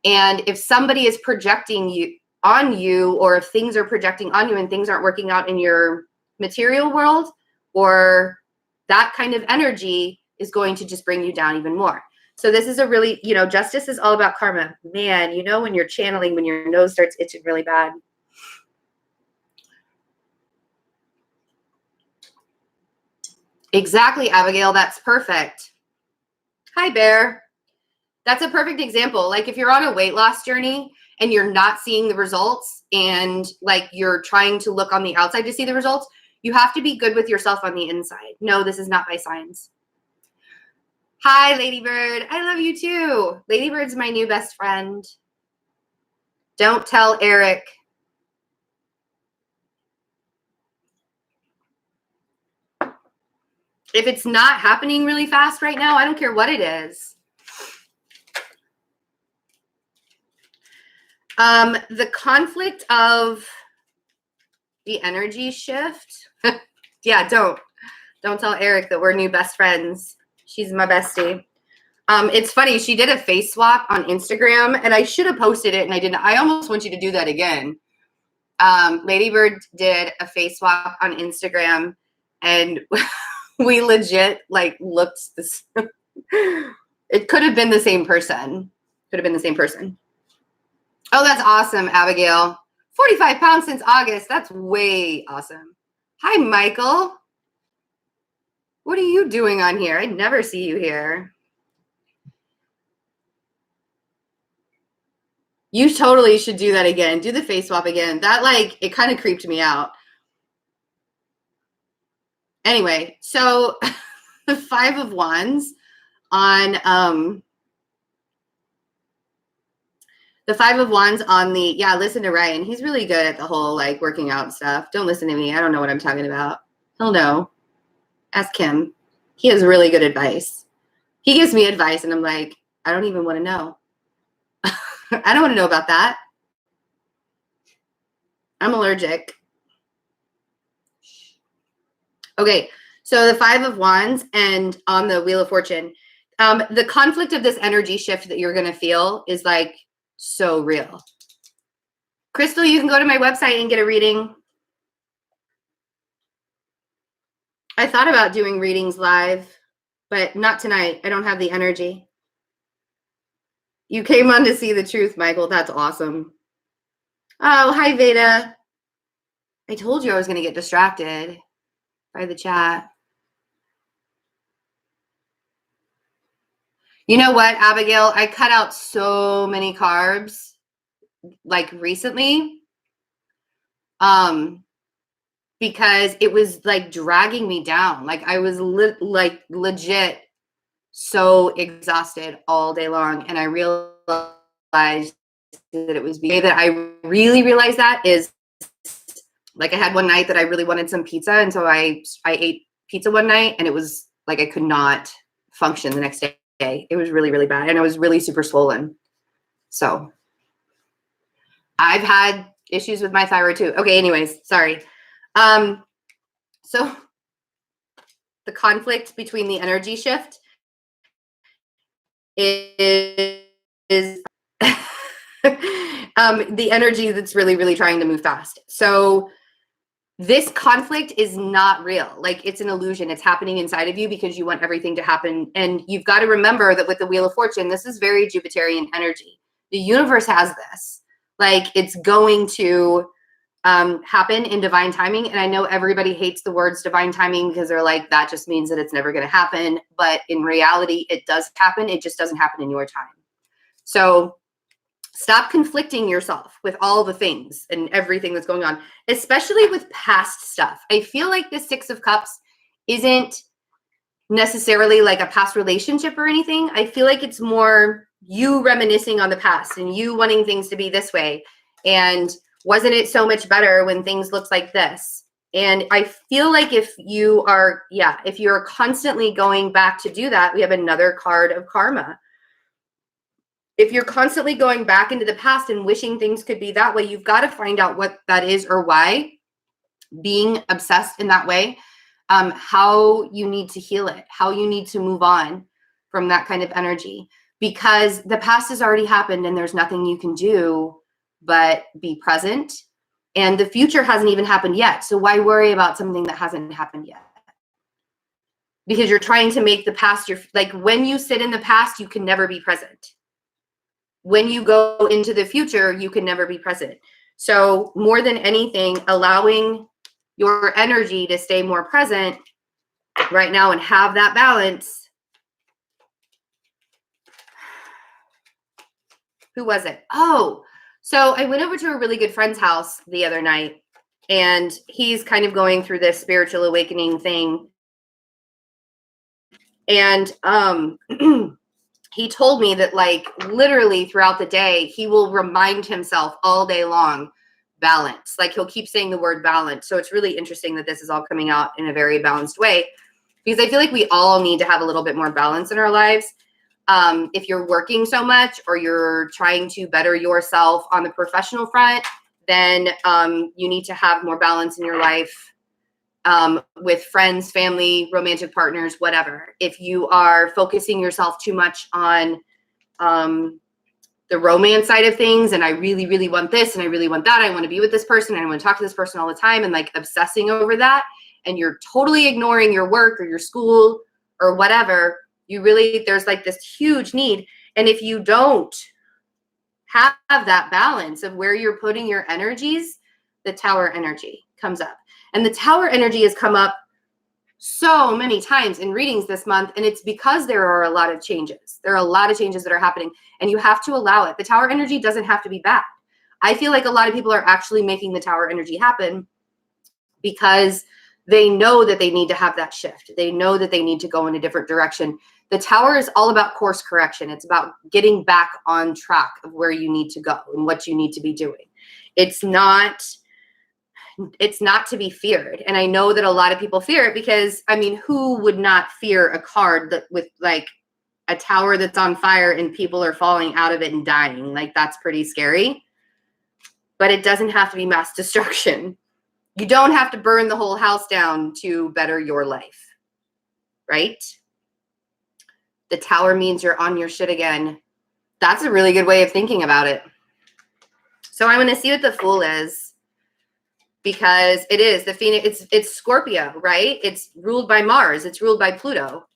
And if somebody is projecting you on you, or if things are projecting on you and things aren't working out in your material world, or that kind of energy is going to just bring you down even more. So this is a really, you know, justice is all about karma. Man, you know, when you're channeling, when your nose starts itching really bad. Exactly, Abigail. That's perfect. Hi, Bear. That's a perfect example. Like if you're on a weight loss journey and you're not seeing the results, and like you're trying to look on the outside to see the results, you have to be good with yourself on the inside. No, this is not by signs. Hi, Ladybird. I love you too. Ladybird's my new best friend. Don't tell Eric. If it's not happening really fast right now, I don't care what it is. The conflict of the energy shift. Yeah, don't tell Eric that we're new best friends. She's my bestie. It's funny. She did a face swap on Instagram, and I should have posted it, and I didn't. I almost want you to do that again. Ladybird did a face swap on Instagram, and we legit like looked this. It could have been the same person. Could have been the same person. Oh, that's awesome, Abigail. 45 pounds since August. That's way awesome. Hi, Michael. What are you doing on here? I never see you here. You totally should do that again. Do the face swap again. That, like, it kind of creeped me out. Anyway, so the 5 of Wands on the 5 of Wands on the, yeah, listen to Ryan. He's really good at the whole like working out stuff. Don't listen to me. I don't know what I'm talking about. He'll know. Ask him. He has really good advice. He gives me advice and I'm like, I don't even want to know. I don't want to know about that. I'm allergic. Okay, so the 5 of Wands and on the Wheel of Fortune, the conflict of this energy shift that you're going to feel is like so real. Crystal, you can go to my website and get a reading. I thought about doing readings live, but not tonight. I don't have the energy. You came on to see the truth, Michael. That's awesome. Oh, hi, Veda. I told you I was going to get distracted by the chat. You know what, Abigail? I cut out so many carbs like recently because it was like dragging me down. Like I was like legit so exhausted all day long. And I realized that it was the way that I really realized that is like I had one night that I really wanted some pizza. And so I ate pizza one night and it was like I could not function the next day. It was really, really bad. And I was really super swollen. So I've had issues with my thyroid too. Okay, anyways, sorry. So the conflict between the energy shift is the energy that's really, really trying to move fast. So this conflict is not real. Like it's an illusion. It's happening inside of you because you want everything to happen. And you've got to remember that with the Wheel of Fortune, this is very Jupiterian energy. The universe has this. Like it's going to happen in divine timing. And I know everybody hates the words divine timing because they're like, that just means that it's never going to happen. But in reality, it does happen. It just doesn't happen in your time. So stop conflicting yourself with all the things and everything that's going on, especially with past stuff. I feel like the 6 of Cups isn't necessarily like a past relationship or anything. I feel like it's more you reminiscing on the past and you wanting things to be this way. And wasn't it so much better when things looked like this? And I feel like if you're constantly going back to do that, we have another card of karma. If you're constantly going back into the past and wishing things could be that way, you've got to find out what that is or why. Being obsessed in that way, how you need to heal it, how you need to move on from that kind of energy, because the past has already happened and there's nothing you can do but be present. And the future hasn't even happened yet. So why worry about something that hasn't happened yet? Because you're trying to make the past like when you sit in the past, you can never be present. When you go into the future, you can never be present. So more than anything, allowing your energy to stay more present right now and have that balance. Who was it? Oh, so I went over to a really good friend's house the other night, and he's kind of going through this spiritual awakening thing. And he told me that like literally throughout the day, he will remind himself all day long, balance. Like he'll keep saying the word balance. So it's really interesting that this is all coming out in a very balanced way, because I feel like we all need to have a little bit more balance in our lives. If you're working so much or you're trying to better yourself on the professional front, then you need to have more balance in your life with friends, family, romantic partners, whatever. If you are focusing yourself too much on the romance side of things, and I really, really want this and I really want that, I want to be with this person and I want to talk to this person all the time, and like obsessing over that, and you're totally ignoring your work or your school or whatever, there's like this huge need. And if you don't have that balance of where you're putting your energies, the Tower energy comes up. And the Tower energy has come up so many times in readings this month, and it's because there are a lot of changes. There are a lot of changes that are happening, and you have to allow it. The Tower energy doesn't have to be bad. I feel like a lot of people are actually making the Tower energy happen because they know that they need to have that shift. They know that they need to go in a different direction. The Tower is all about course correction. It's about getting back on track of where you need to go and what you need to be doing. It's not to be feared. And I know that a lot of people fear it because, I mean, who would not fear a card that with like a tower that's on fire and people are falling out of it and dying? Like, that's pretty scary. But it doesn't have to be mass destruction. You don't have to burn the whole house down to better your life, right? The Tower means you're on your shit again. That's a really good way of thinking about it. So I'm going to see what the Fool is, because it is the Phoenix. It's Scorpio, right? It's ruled by Mars. It's ruled by Pluto.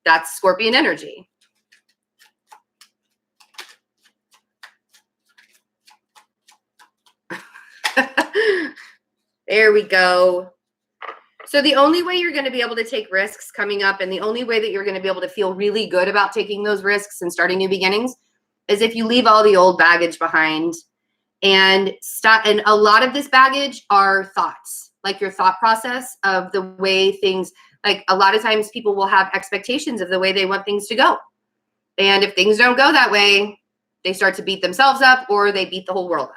That's Scorpion energy. There we go. So the only way you're going to be able to take risks coming up, and the only way that you're going to be able to feel really good about taking those risks and starting new beginnings, is if you leave all the old baggage behind and stop. And a lot of this baggage are thoughts, like your thought process of the way things, like a lot of times people will have expectations of the way they want things to go. And if things don't go that way, they start to beat themselves up, or they beat the whole world up,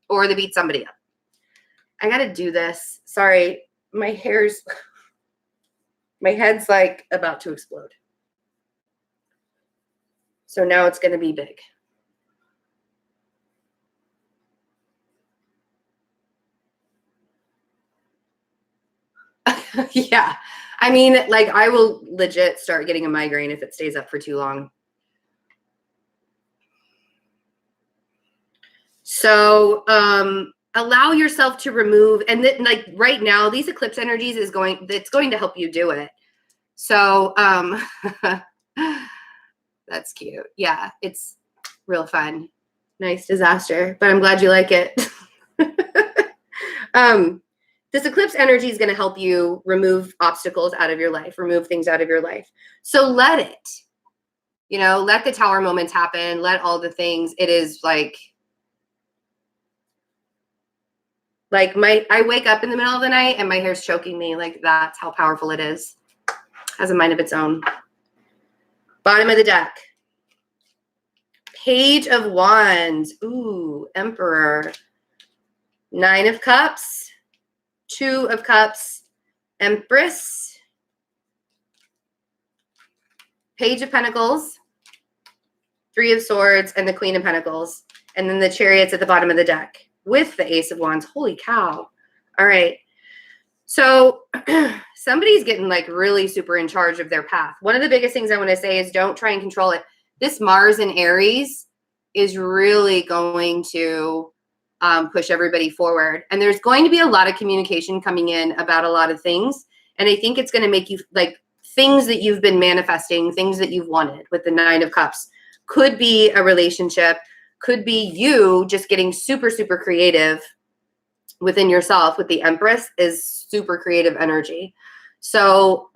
or they beat somebody up. I got to do this. Sorry. My head's like about to explode. So now it's going to be big. Yeah. I mean, like, I will legit start getting a migraine if it stays up for too long. So, allow yourself to remove, and then like right now, these eclipse energies it's going to help you do it. So, that's cute. Yeah, it's real fun. Nice disaster, but I'm glad you like it. This eclipse energy is going to help you remove obstacles out of your life, remove things out of your life. So let it, let the Tower moments happen. Let all the things. It is like I wake up in the middle of the night and my hair's choking me. Like, that's how powerful it is. Has a mind of its own. Bottom of the deck. Page of Wands. Ooh, Emperor. 9 of Cups. Two of Cups, Empress, Page of Pentacles, Three of Swords, and the Queen of Pentacles. And then the Chariots at the bottom of the deck with the Ace of Wands. Holy cow. All right. So somebody's getting like really super in charge of their path. One of the biggest things I want to say is don't try and control it. This Mars in Aries is really going to push everybody forward. And there's going to be a lot of communication coming in about a lot of things. And I think it's going to make you like things that you've been manifesting, things that you've wanted with the Nine of Cups. Could be a relationship, could be you just getting super, super creative within yourself with the Empress is super creative energy. So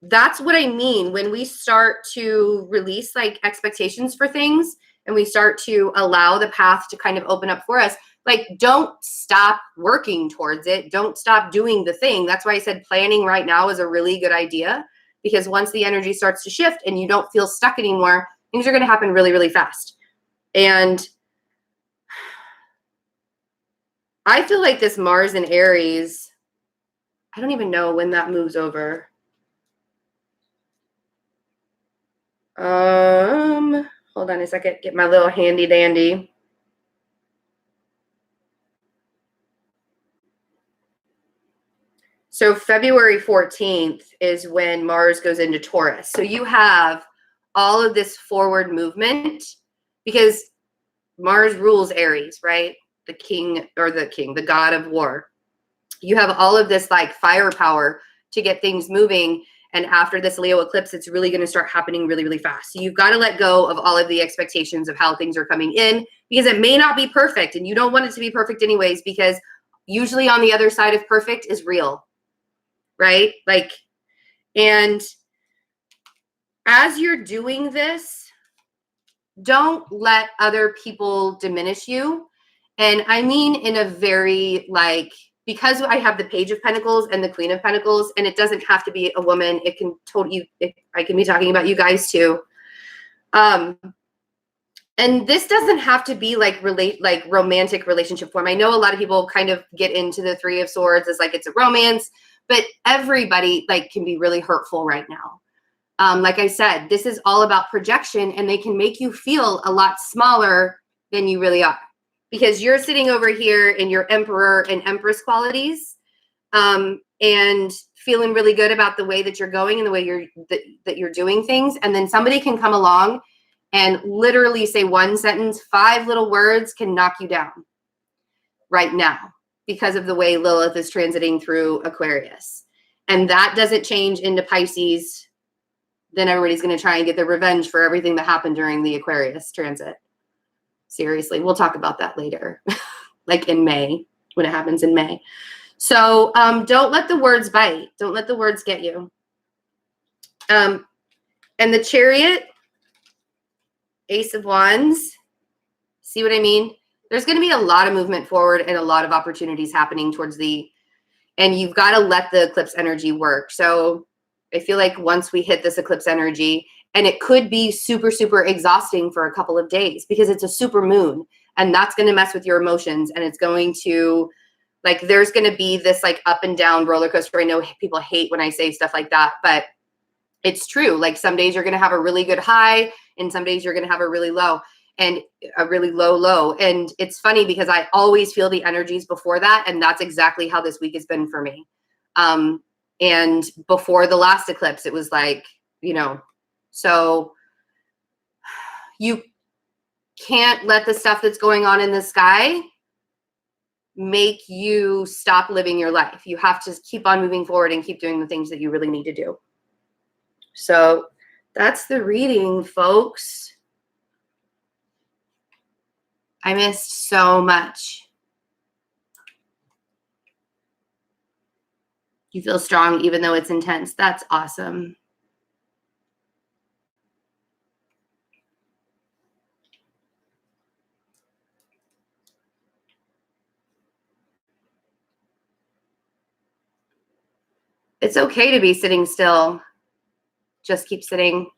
that's what I mean when we start to release like expectations for things and we start to allow the path to kind of open up for us. Like, don't stop working towards it. Don't stop doing the thing. That's why I said planning right now is a really good idea, because once the energy starts to shift and you don't feel stuck anymore, things are going to happen really, really fast. And I feel like this Mars in Aries, I don't even know when that moves over. Hold on a second, get my little handy dandy. So February 14th is when Mars goes into Taurus. So you have all of this forward movement because Mars rules Aries, right? The god of war. You have all of this like firepower to get things moving. And after this Leo eclipse, it's really going to start happening really, really fast. So you've got to let go of all of the expectations of how things are coming in, because it may not be perfect and you don't want it to be perfect anyways, because usually on the other side of perfect is real, right? Like, and as you're doing this, don't let other people diminish you. And I mean in a very like, because I have the Page of Pentacles and the Queen of Pentacles, and it doesn't have to be a woman. It can I can be talking about you guys too. And this doesn't have to be like romantic relationship form. I know a lot of people kind of get into the Three of Swords as like it's a romance, but everybody like can be really hurtful right now. Like I said, this is all about projection, and they can make you feel a lot smaller than you really are, because you're sitting over here in your Emperor and Empress qualities, and feeling really good about the way that you're going and the way that you're doing things. And then somebody can come along and literally say one sentence, 5 little words can knock you down right now because of the way Lilith is transiting through Aquarius. And that doesn't change into Pisces. Then everybody's going to try and get their revenge for everything that happened during the Aquarius transit. Seriously, we'll talk about that later, like in May, when it happens in May. So don't let the words bite. Don't let the words get you. And the Chariot, Ace of Wands, see what I mean? There's going to be a lot of movement forward and a lot of opportunities happening towards and you've got to let the eclipse energy work. So I feel like once we hit this eclipse energy, and it could be super, super exhausting for a couple of days because it's a super moon, and that's going to mess with your emotions. And it's going to like, there's going to be this like up and down roller coaster. I know people hate when I say stuff like that, but it's true. Like some days you're going to have a really good high and some days you're going to have a really low and a really low. And it's funny because I always feel the energies before that. And that's exactly how this week has been for me. And before the last eclipse, it was like, you know, so you can't let the stuff that's going on in the sky make you stop living your life. You have to keep on moving forward and keep doing the things that you really need to do. So that's the reading, folks. I missed so much. You feel strong even though it's intense. That's awesome. It's okay to be sitting still. Just keep sitting.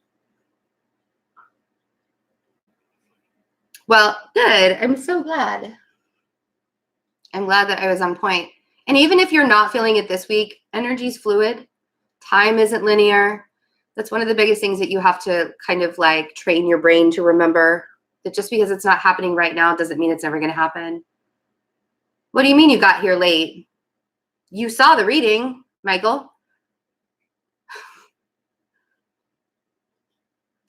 Well, good. I'm so glad. I'm glad that I was on point. And even if you're not feeling it this week, energy's fluid. Time isn't linear. That's one of the biggest things that you have to kind of like train your brain to remember, that just because it's not happening right now doesn't mean it's never going to happen. What do you mean you got here late? You saw the reading, Michael.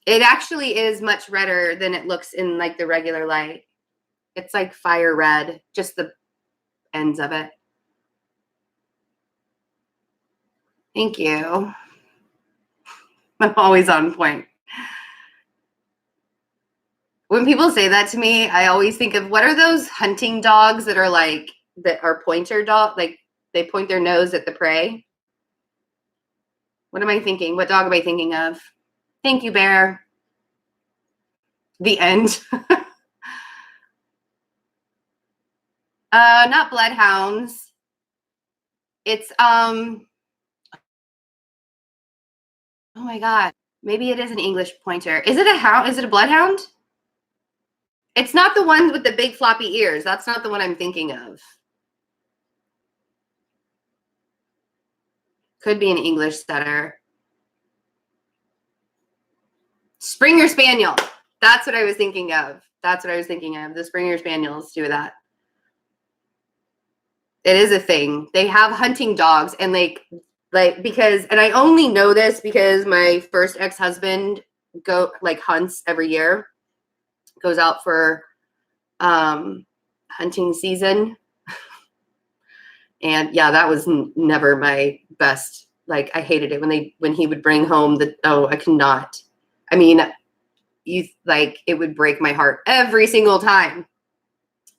It actually is much redder than it looks in like the regular light. It's like fire red, just the ends of it. Thank you. I'm always on point. When people say that to me, I always think of, what are those hunting dogs that are like, that are pointer dog, like they point their nose at the prey? What am I thinking? What dog am I thinking of? Thank you, Bear. The end. Not bloodhounds. It's oh my God. Maybe it is an English pointer. Is it a hound? Is it a bloodhound? It's not the one with the big floppy ears. That's not the one I'm thinking of. Could be an English setter. Springer Spaniel. That's what I was thinking of. That's what I was thinking of. The Springer Spaniels do that. It is a thing. They have hunting dogs, and like because, and I only know this because my first ex-husband hunts every year, goes out for hunting season. And yeah, that was never my best. Like, I hated it when he would bring home I cannot. I mean, it would break my heart every single time.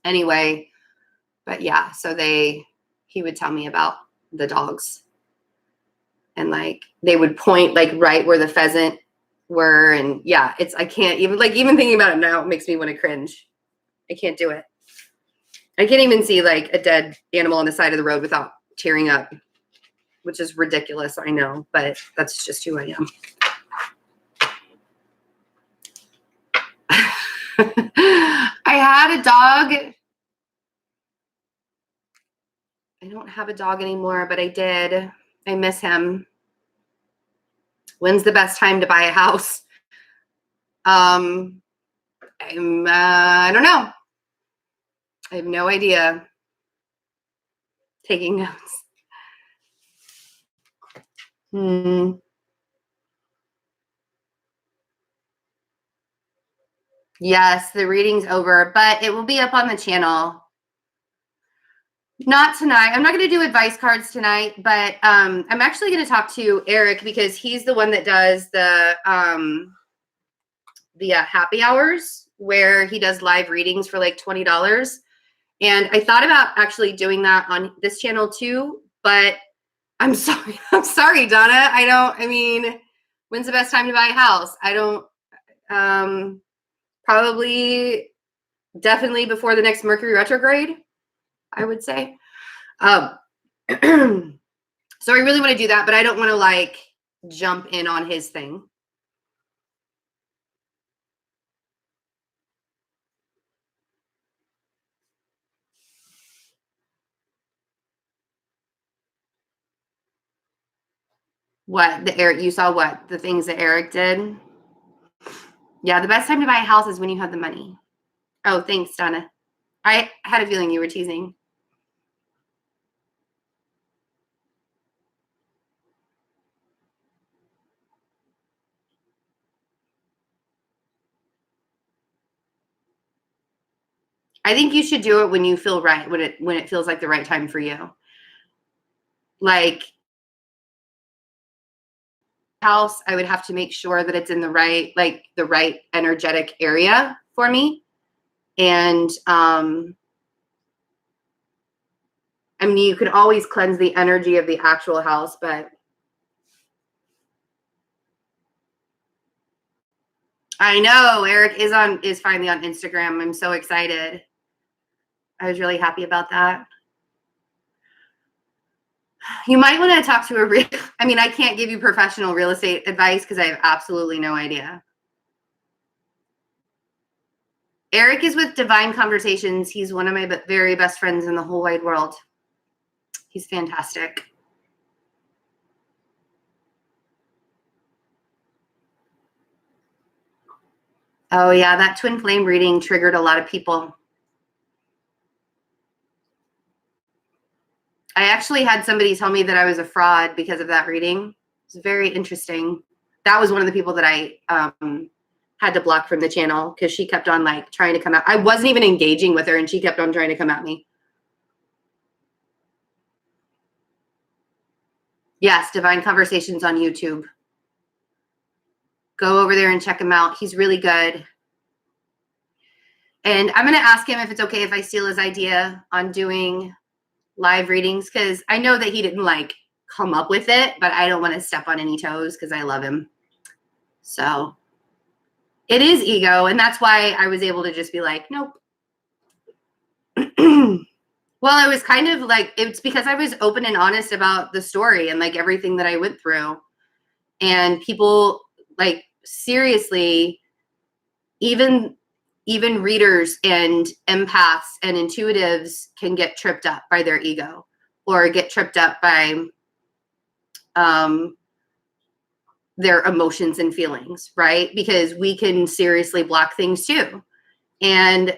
Anyway, but yeah, so he would tell me about the dogs, and like they would point like right where the pheasant were, and yeah, I can't even thinking about it now, it makes me want to cringe. I can't do it. I can't even see like a dead animal on the side of the road without tearing up, which is ridiculous, I know, but that's just who I am. I had a dog. I don't have a dog anymore, but I did. I miss him. When's the best time to buy a house? I don't know. I have no idea. Taking notes. Yes, the reading's over, but it will be up on the channel. Not tonight. I'm not going to do advice cards tonight, but I'm actually going to talk to Eric, because he's the one that does the happy hours, where he does live readings for like $20. And I thought about actually doing that on this channel too, but I'm sorry. I'm sorry, Donna. When's the best time to buy a house? I don't, probably definitely before the next Mercury retrograde, I would say. So I really want to do that, but I don't want to like jump in on his thing. What? You saw what? The things that Eric did? Yeah, the best time to buy a house is when you have the money. Oh, thanks, Donna. I had a feeling you were teasing. I think you should do it when you feel right, when it feels like the right time for you. Like, house, I would have to make sure that it's in the right energetic area for me. And you can always cleanse the energy of the actual house, but I know Eric is finally on Instagram. I'm so excited. I was really happy about that. You might want to talk to I can't give you professional real estate advice because I have absolutely no idea. Eric is with Divine Conversations. He's one of my very best friends in the whole wide world. He's fantastic. Oh yeah, that twin flame reading triggered a lot of people. I actually had somebody tell me that I was a fraud because of that reading. It's very interesting. That was one of the people that I had to block from the channel because she kept on like trying to come out. I wasn't even engaging with her and she kept on trying to come at me. Yes, Divine Conversations on YouTube. Go over there and check him out. He's really good. And I'm going to ask him if it's okay if I steal his idea on doing live readings, because I know that he didn't like come up with it, but I don't want to step on any toes because I love him. So it is ego. And that's why I was able to just be like, nope. Well, it was kind of like, it's because I was open and honest about the story and like everything that I went through. And people like, seriously, even readers and empaths and intuitives can get tripped up by their ego or get tripped up by their emotions and feelings, right? Because we can seriously block things too. And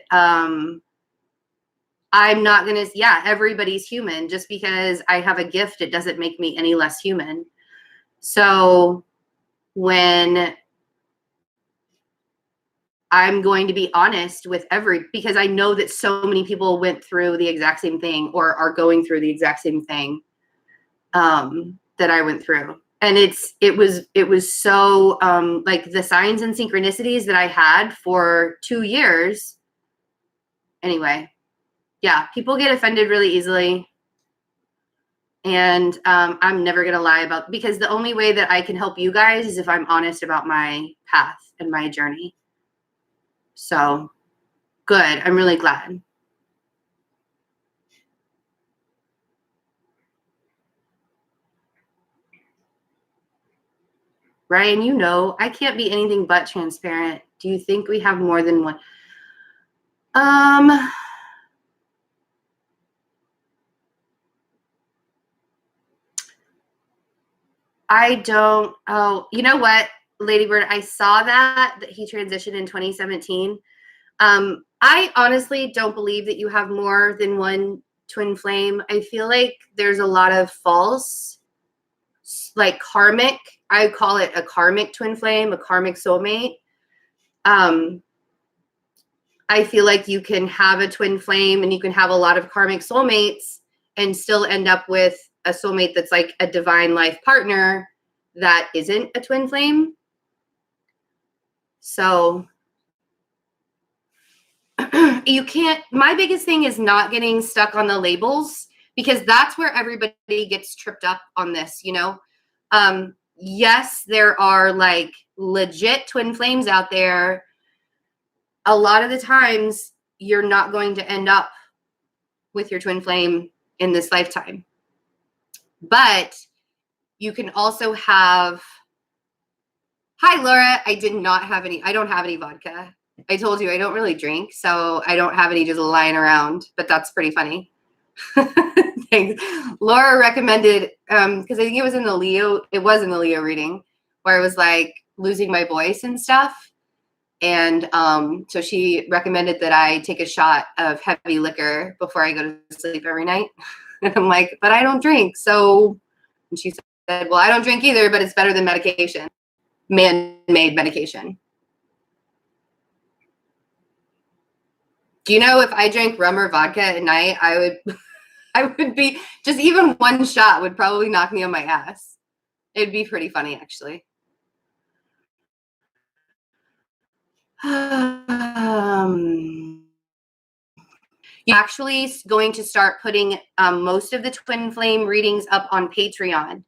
I'm not going to, yeah, everybody's human. Just because I have a gift, it doesn't make me any less human. So when I'm going to be honest with because I know that so many people went through the exact same thing or are going through the exact same thing that I went through. And it was so like the signs and synchronicities that I had for 2 years. Anyway, yeah, people get offended really easily. And I'm never going to lie because the only way that I can help you guys is if I'm honest about my path and my journey. So good. I'm really glad. Ryan, you know, I can't be anything but transparent. Do you think we have more than one? I don't. Oh, you know what, Ladybird? I saw that he transitioned in 2017. I honestly don't believe that you have more than one twin flame. I feel like there's a lot of false, like karmic. I call it a karmic twin flame, a karmic soulmate. I feel like you can have a twin flame and you can have a lot of karmic soulmates and still end up with a soulmate that's like a divine life partner that isn't a twin flame. So you can't, my biggest thing is not getting stuck on the labels, because that's where everybody gets tripped up on this, you know? Yes, there are like legit twin flames out there. A lot of the times you're not going to end up with your twin flame in this lifetime. But you can also have, hi Laura, I don't have any vodka. I told you I don't really drink, so I don't have any just lying around, but that's pretty funny. Thanks. Laura recommended, because I think it was in the Leo reading where I was like losing my voice and stuff. And so she recommended that I take a shot of heavy liquor before I go to sleep every night. And I'm like, but I don't drink. So, and she said, well, I don't drink either, but it's better than medication, man-made medication. Do you know if I drank rum or vodka at night, I would be, just even one shot would probably knock me on my ass. It'd be pretty funny, actually. You're actually going to start putting most of the twin flame readings up on Patreon.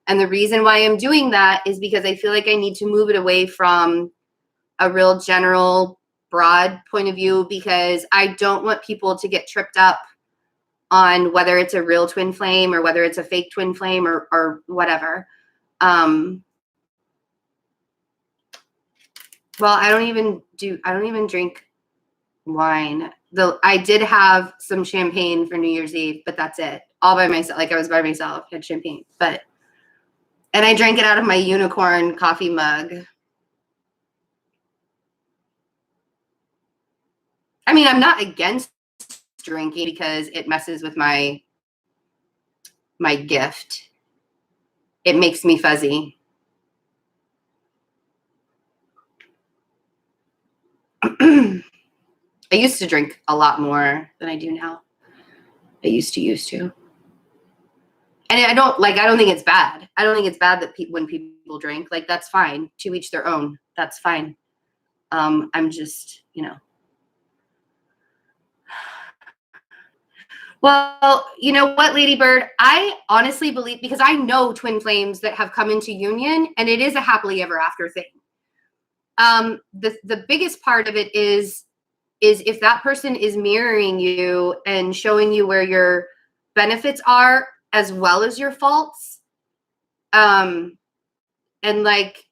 And the reason why I'm doing that is because I feel like I need to move it away from a real general, broad point of view, because I don't want people to get tripped up on whether it's a real twin flame or whether it's a fake twin flame or whatever. Well, I don't even drink wine. I did have some champagne for New Year's Eve, but that's it. All by myself. Like I was by myself, had champagne. And I drank it out of my unicorn coffee mug. I mean, I'm not against drinking because it messes with my gift. It makes me fuzzy. I used to drink a lot more than I do now. I used to. And I don't think it's bad. I don't think it's bad that when people drink, like, that's fine. To each their own. That's fine. I'm just, Well, you know what, Ladybird? I honestly believe, because I know twin flames that have come into union, and it is a happily ever after thing. The biggest part of it is if that person is mirroring you and showing you where your benefits are as well as your faults. And like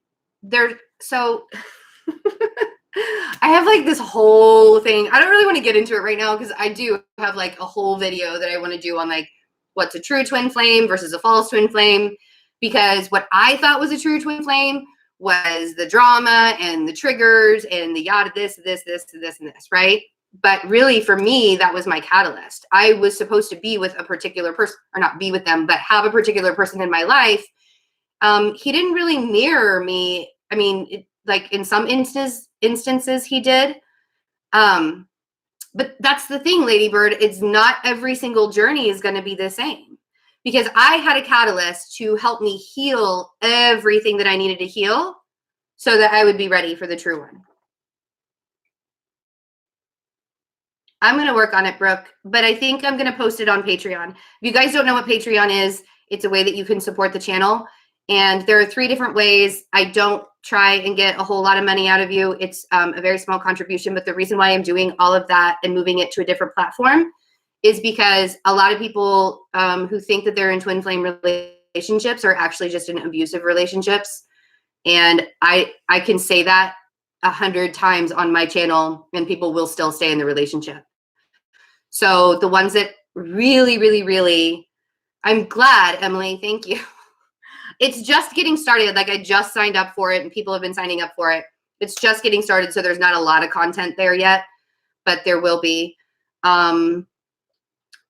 they're so I have like this whole thing. I don't really want to get into it right now because I do have like a whole video that I want to do on like what's a true twin flame versus a false twin flame. Because what I thought was a true twin flame was the drama and the triggers and the yada this, and this, right? But really for me, that was my catalyst. I was supposed to be with a particular person, or not be with them, but have a particular person in my life. He didn't really mirror me. I mean, like in some instances he did. But that's the thing, Ladybird. It's not every single journey is going to be the same, because I had a catalyst to help me heal everything that I needed to heal so that I would be ready for the true one. I'm going to work on it, Brooke, but I think I'm going to post it on Patreon. If you guys don't know what Patreon is, it's a way that you can support the channel. And there are 3 different ways. I don't try and get a whole lot of money out of you. It's a very small contribution. But the reason why I'm doing all of that and moving it to a different platform is because a lot of people who think that they're in twin flame relationships are actually just in abusive relationships. And I can say that 100 times on my channel and people will still stay in the relationship. So the ones that really, really, really, I'm glad, Emily, thank you. It's just getting started. Like I just signed up for it and people have been signing up for it. It's just getting started. So there's not a lot of content there yet, but there will be. And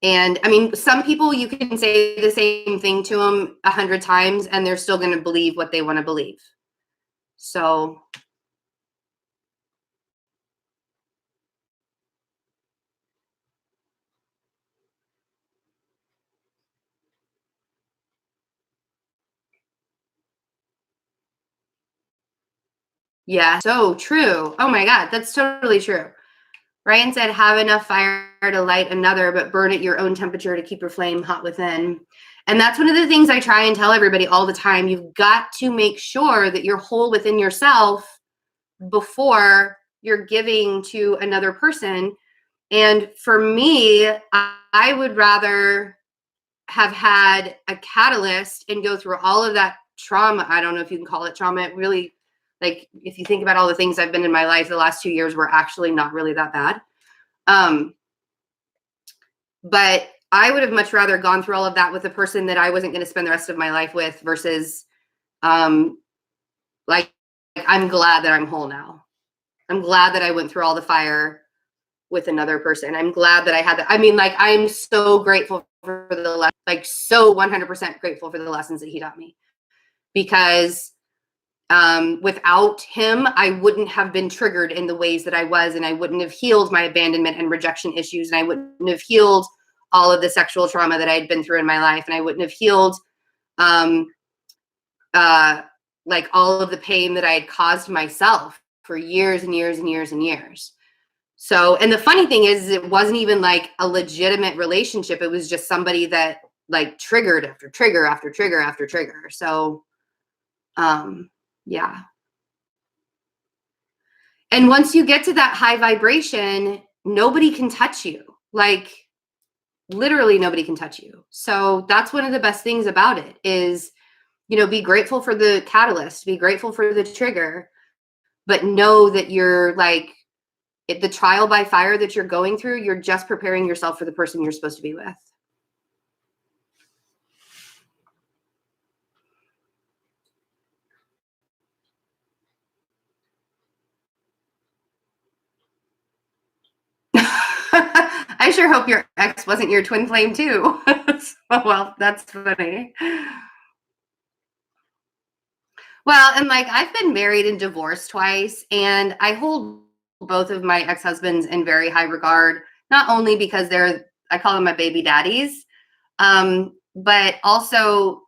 I mean, some people, you can say the same thing to them 100 times and they're still going to believe what they want to believe. So yeah, so true. Oh my God, that's totally true. Ryan said, have enough fire to light another, but burn at your own temperature to keep your flame hot within. And that's one of the things I try and tell everybody all the time. You've got to make sure that you're whole within yourself before you're giving to another person. And for me, I would rather have had a catalyst and go through all of that trauma. I don't know if you can call it trauma. It really, like, if you think about all the things I've been in my life, the last 2 years were actually not really that bad. But I would have much rather gone through all of that with a person that I wasn't going to spend the rest of my life with versus, like, I'm glad that I'm whole now. I'm glad that I went through all the fire with another person. I'm glad that I had that. I mean, like, I'm so grateful for the, like, so 100% grateful for the lessons that he taught me, because without him, I wouldn't have been triggered in the ways that I was, and I wouldn't have healed my abandonment and rejection issues, and I wouldn't have healed all of the sexual trauma that I had been through in my life, and I wouldn't have healed like all of the pain that I had caused myself for years and years and years and years. So, and the funny thing is, it wasn't even like a legitimate relationship. It was just somebody that like triggered after trigger after trigger after trigger. So, yeah. And once you get to that high vibration, nobody can touch you. Like, literally nobody can touch you. So that's one of the best things about it is, you know, be grateful for the catalyst, be grateful for the trigger, but know that you're like the trial by fire that you're going through, you're just preparing yourself for the person you're supposed to be with. I sure hope your ex wasn't your twin flame too. Well, that's funny. Well, and like I've been married and divorced twice, and I hold both of my ex-husbands in very high regard, not only because I call them my baby daddies, but also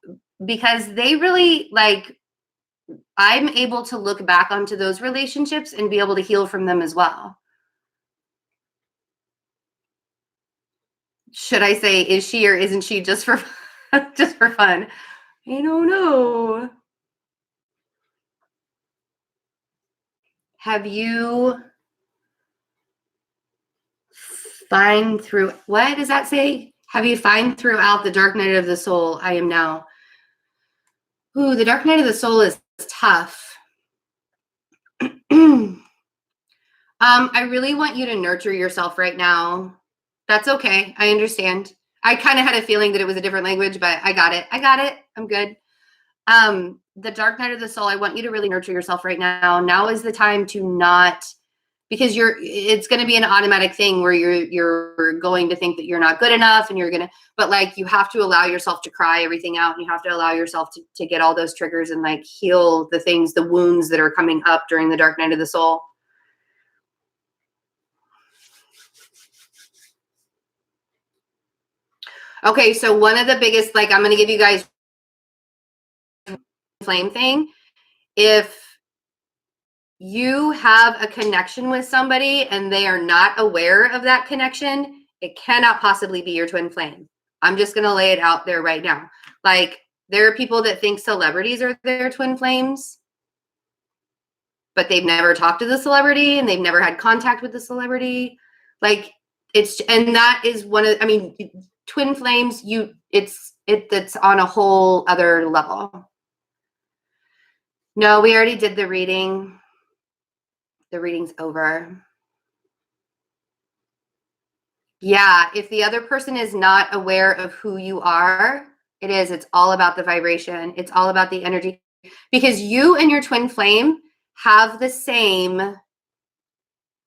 because they really like, I'm able to look back onto those relationships and be able to heal from them as well. Should I say, is she or isn't she just for just for fun? I don't know. Have you what does that say? Have you find throughout the dark night of the soul, I am now. Ooh, the dark night of the soul is tough. I really want you to nurture yourself right now. That's okay. I understand. I kind of had a feeling that it was a different language, but I got it. I'm good. The dark night of the soul, I want you to really nurture yourself right now. Now is the time to not, because it's going to be an automatic thing where you're going to think that you're not good enough, and but like you have to allow yourself to cry everything out. And you have to allow yourself to get all those triggers and like heal the wounds that are coming up during the dark night of the soul. Okay, so one of the biggest, like I'm going to give you guys flame thing. If you have a connection with somebody and they are not aware of that connection, it cannot possibly be your twin flame. I'm just going to lay it out there right now. Like there are people that think celebrities are their twin flames, but they've never talked to the celebrity and they've never had contact with the celebrity. Like and that is twin flames, it's on a whole other level. No, we already did the reading. The reading's over. Yeah, if the other person is not aware of who you are, it's all about the vibration. It's all about the energy, because you and your twin flame have the same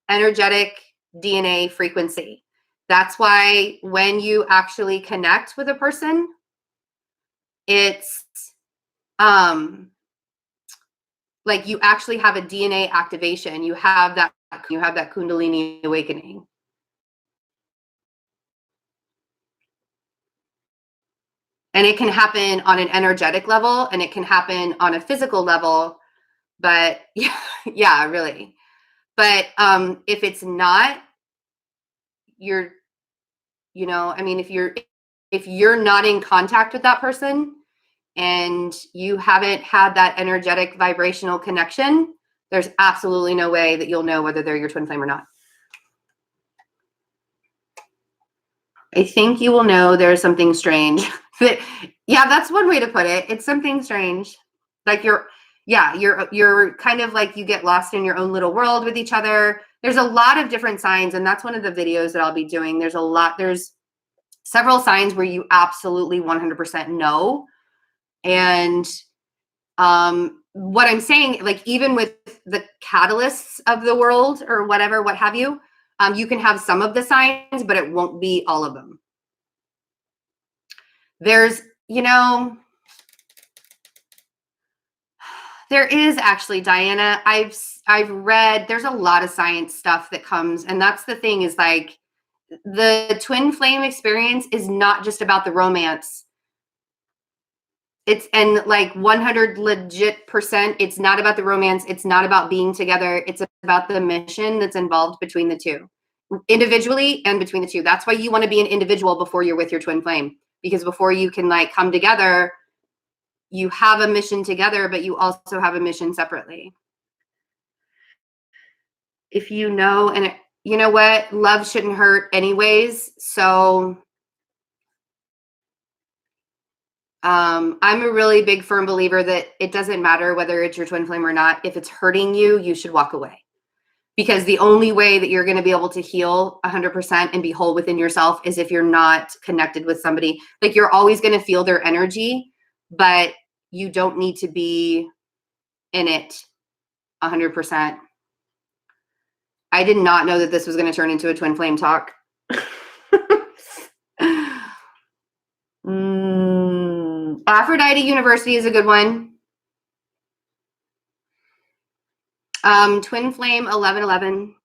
energetic DNA frequency. That's why when you actually connect with a person, it's like you actually have a DNA activation. You have that Kundalini awakening. And it can happen on an energetic level and it can happen on a physical level, but yeah, really. But if it's not, if you're not in contact with that person and you haven't had that energetic vibrational connection, there's absolutely no way that you'll know whether they're your twin flame or not. I think you will know there's something strange. Yeah, that's one way to put it. It's something strange. Like you're kind of like you get lost in your own little world with each other. There's a lot of different signs, and that's one of the videos that I'll be doing. There's several signs where you absolutely 100% know. And what I'm saying, like even with the catalysts of the world or whatever, what have you, you can have some of the signs, but it won't be all of them. There's, there is actually, Diana, I've read, there's a lot of science stuff that comes, and that's the thing is like the twin flame experience is not just about the romance. And like 100 legit %, it's not about the romance. It's not about being together. It's about the mission that's involved between the two, individually and between the two. That's why you want to be an individual before you're with your twin flame, because before you can like come together, you have a mission together, but you also have a mission separately. If you know, and you know what, love shouldn't hurt anyways. So I'm a really big firm believer that it doesn't matter whether it's your twin flame or not. If it's hurting you, you should walk away. because the only way that you're going to be able to heal 100% and be whole within yourself is if you're not connected with somebody. Like, you're always going to feel their energy, but you don't need to be in it 100%. I did not know that this was going to turn into a twin flame talk. Aphrodite University is a good one. Twin flame 1111.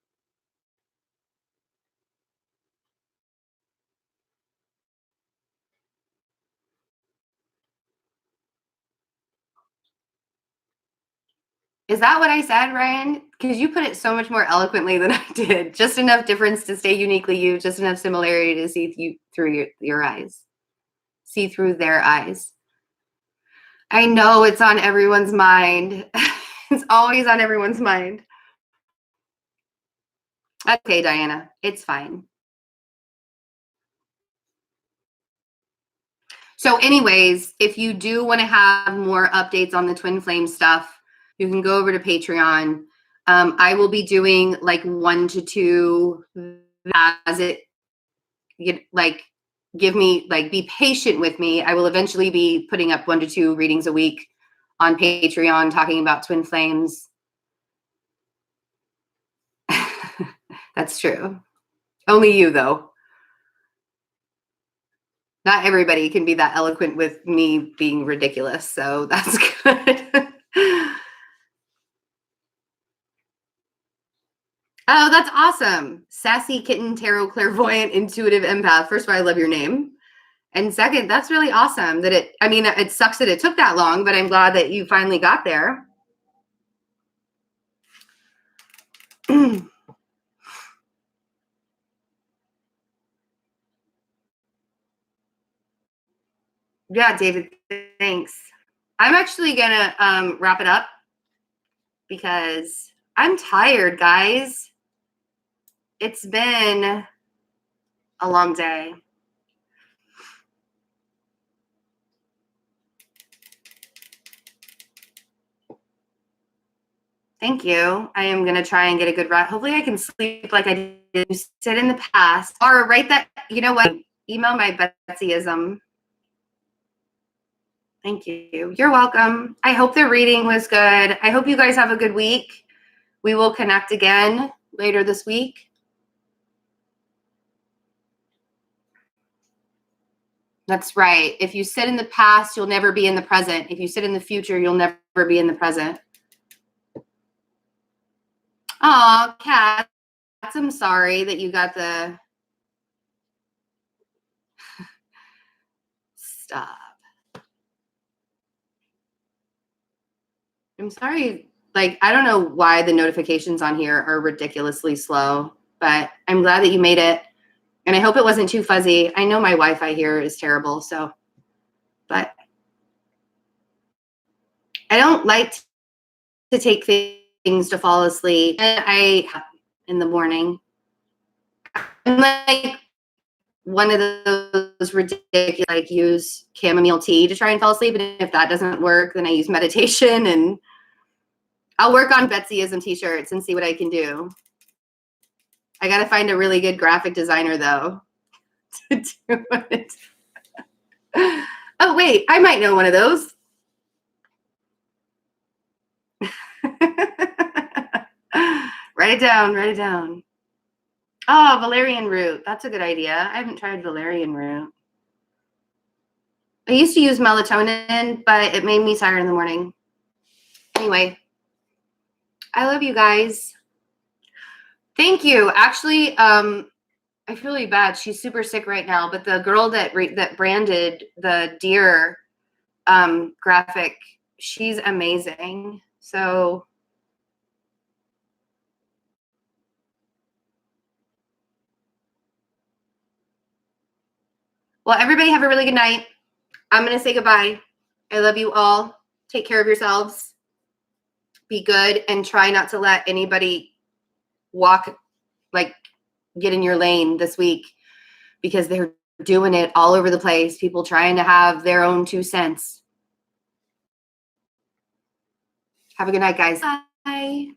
Is that what I said, Ryan? Because you put it so much more eloquently than I did. Just enough difference to stay uniquely you, just enough similarity to see through your eyes. See through their eyes. I know it's on everyone's mind. It's always on everyone's mind. Okay, Diana, it's fine. So anyways, if you do want to have more updates on the twin flame stuff, you can go over to Patreon. I will be doing like 1 to 2 as it, like, give me, like, be patient with me. I will eventually be putting up 1 to 2 readings a week on Patreon talking about twin flames. That's true. Only you, though. Not everybody can be that eloquent with me being ridiculous, so that's good. Oh, that's awesome. Sassy Kitten, Tarot Clairvoyant, Intuitive Empath. First of all, I love your name. And second, that's really awesome that it sucks that it took that long, but I'm glad that you finally got there. Yeah, David, thanks. I'm actually gonna wrap it up because I'm tired, guys. It's been a long day. Thank you. I am gonna try and get a good rest. Hopefully I can sleep like I did in the past. Or write that, you know what? Email my Betsyism. Thank you. You're welcome. I hope the reading was good. I hope you guys have a good week. We will connect again later this week. That's right. If you sit in the past, you'll never be in the present. If you sit in the future, you'll never be in the present. Oh, Cats, I'm sorry that you got the... Stop. I'm sorry. Like, I don't know why the notifications on here are ridiculously slow, but I'm glad that you made it. And I hope it wasn't too fuzzy. I know my Wi-Fi here is terrible, so, but I don't like to take things to fall asleep. In the morning. I'm like one of those ridiculous, like, use chamomile tea to try and fall asleep. And if that doesn't work, then I use meditation, and I'll work on Betsyism t-shirts and see what I can do. I got to find a really good graphic designer, though, to do it. Oh, wait, I might know one of those. Write it down, write it down. Oh, valerian root. That's a good idea. I haven't tried valerian root. I used to use melatonin, but it made me tired in the morning. Anyway, I love you guys. Thank you. Actually, I feel really bad. She's super sick right now, but the girl that branded the deer graphic, she's amazing. So well, everybody have a really good night. I'm going to say goodbye. I love you all. Take care of yourselves. Be good, and try not to let anybody get in your lane this week, because they're doing it all over the place. People trying to have their own 2 cents. Have a good night, guys. Bye.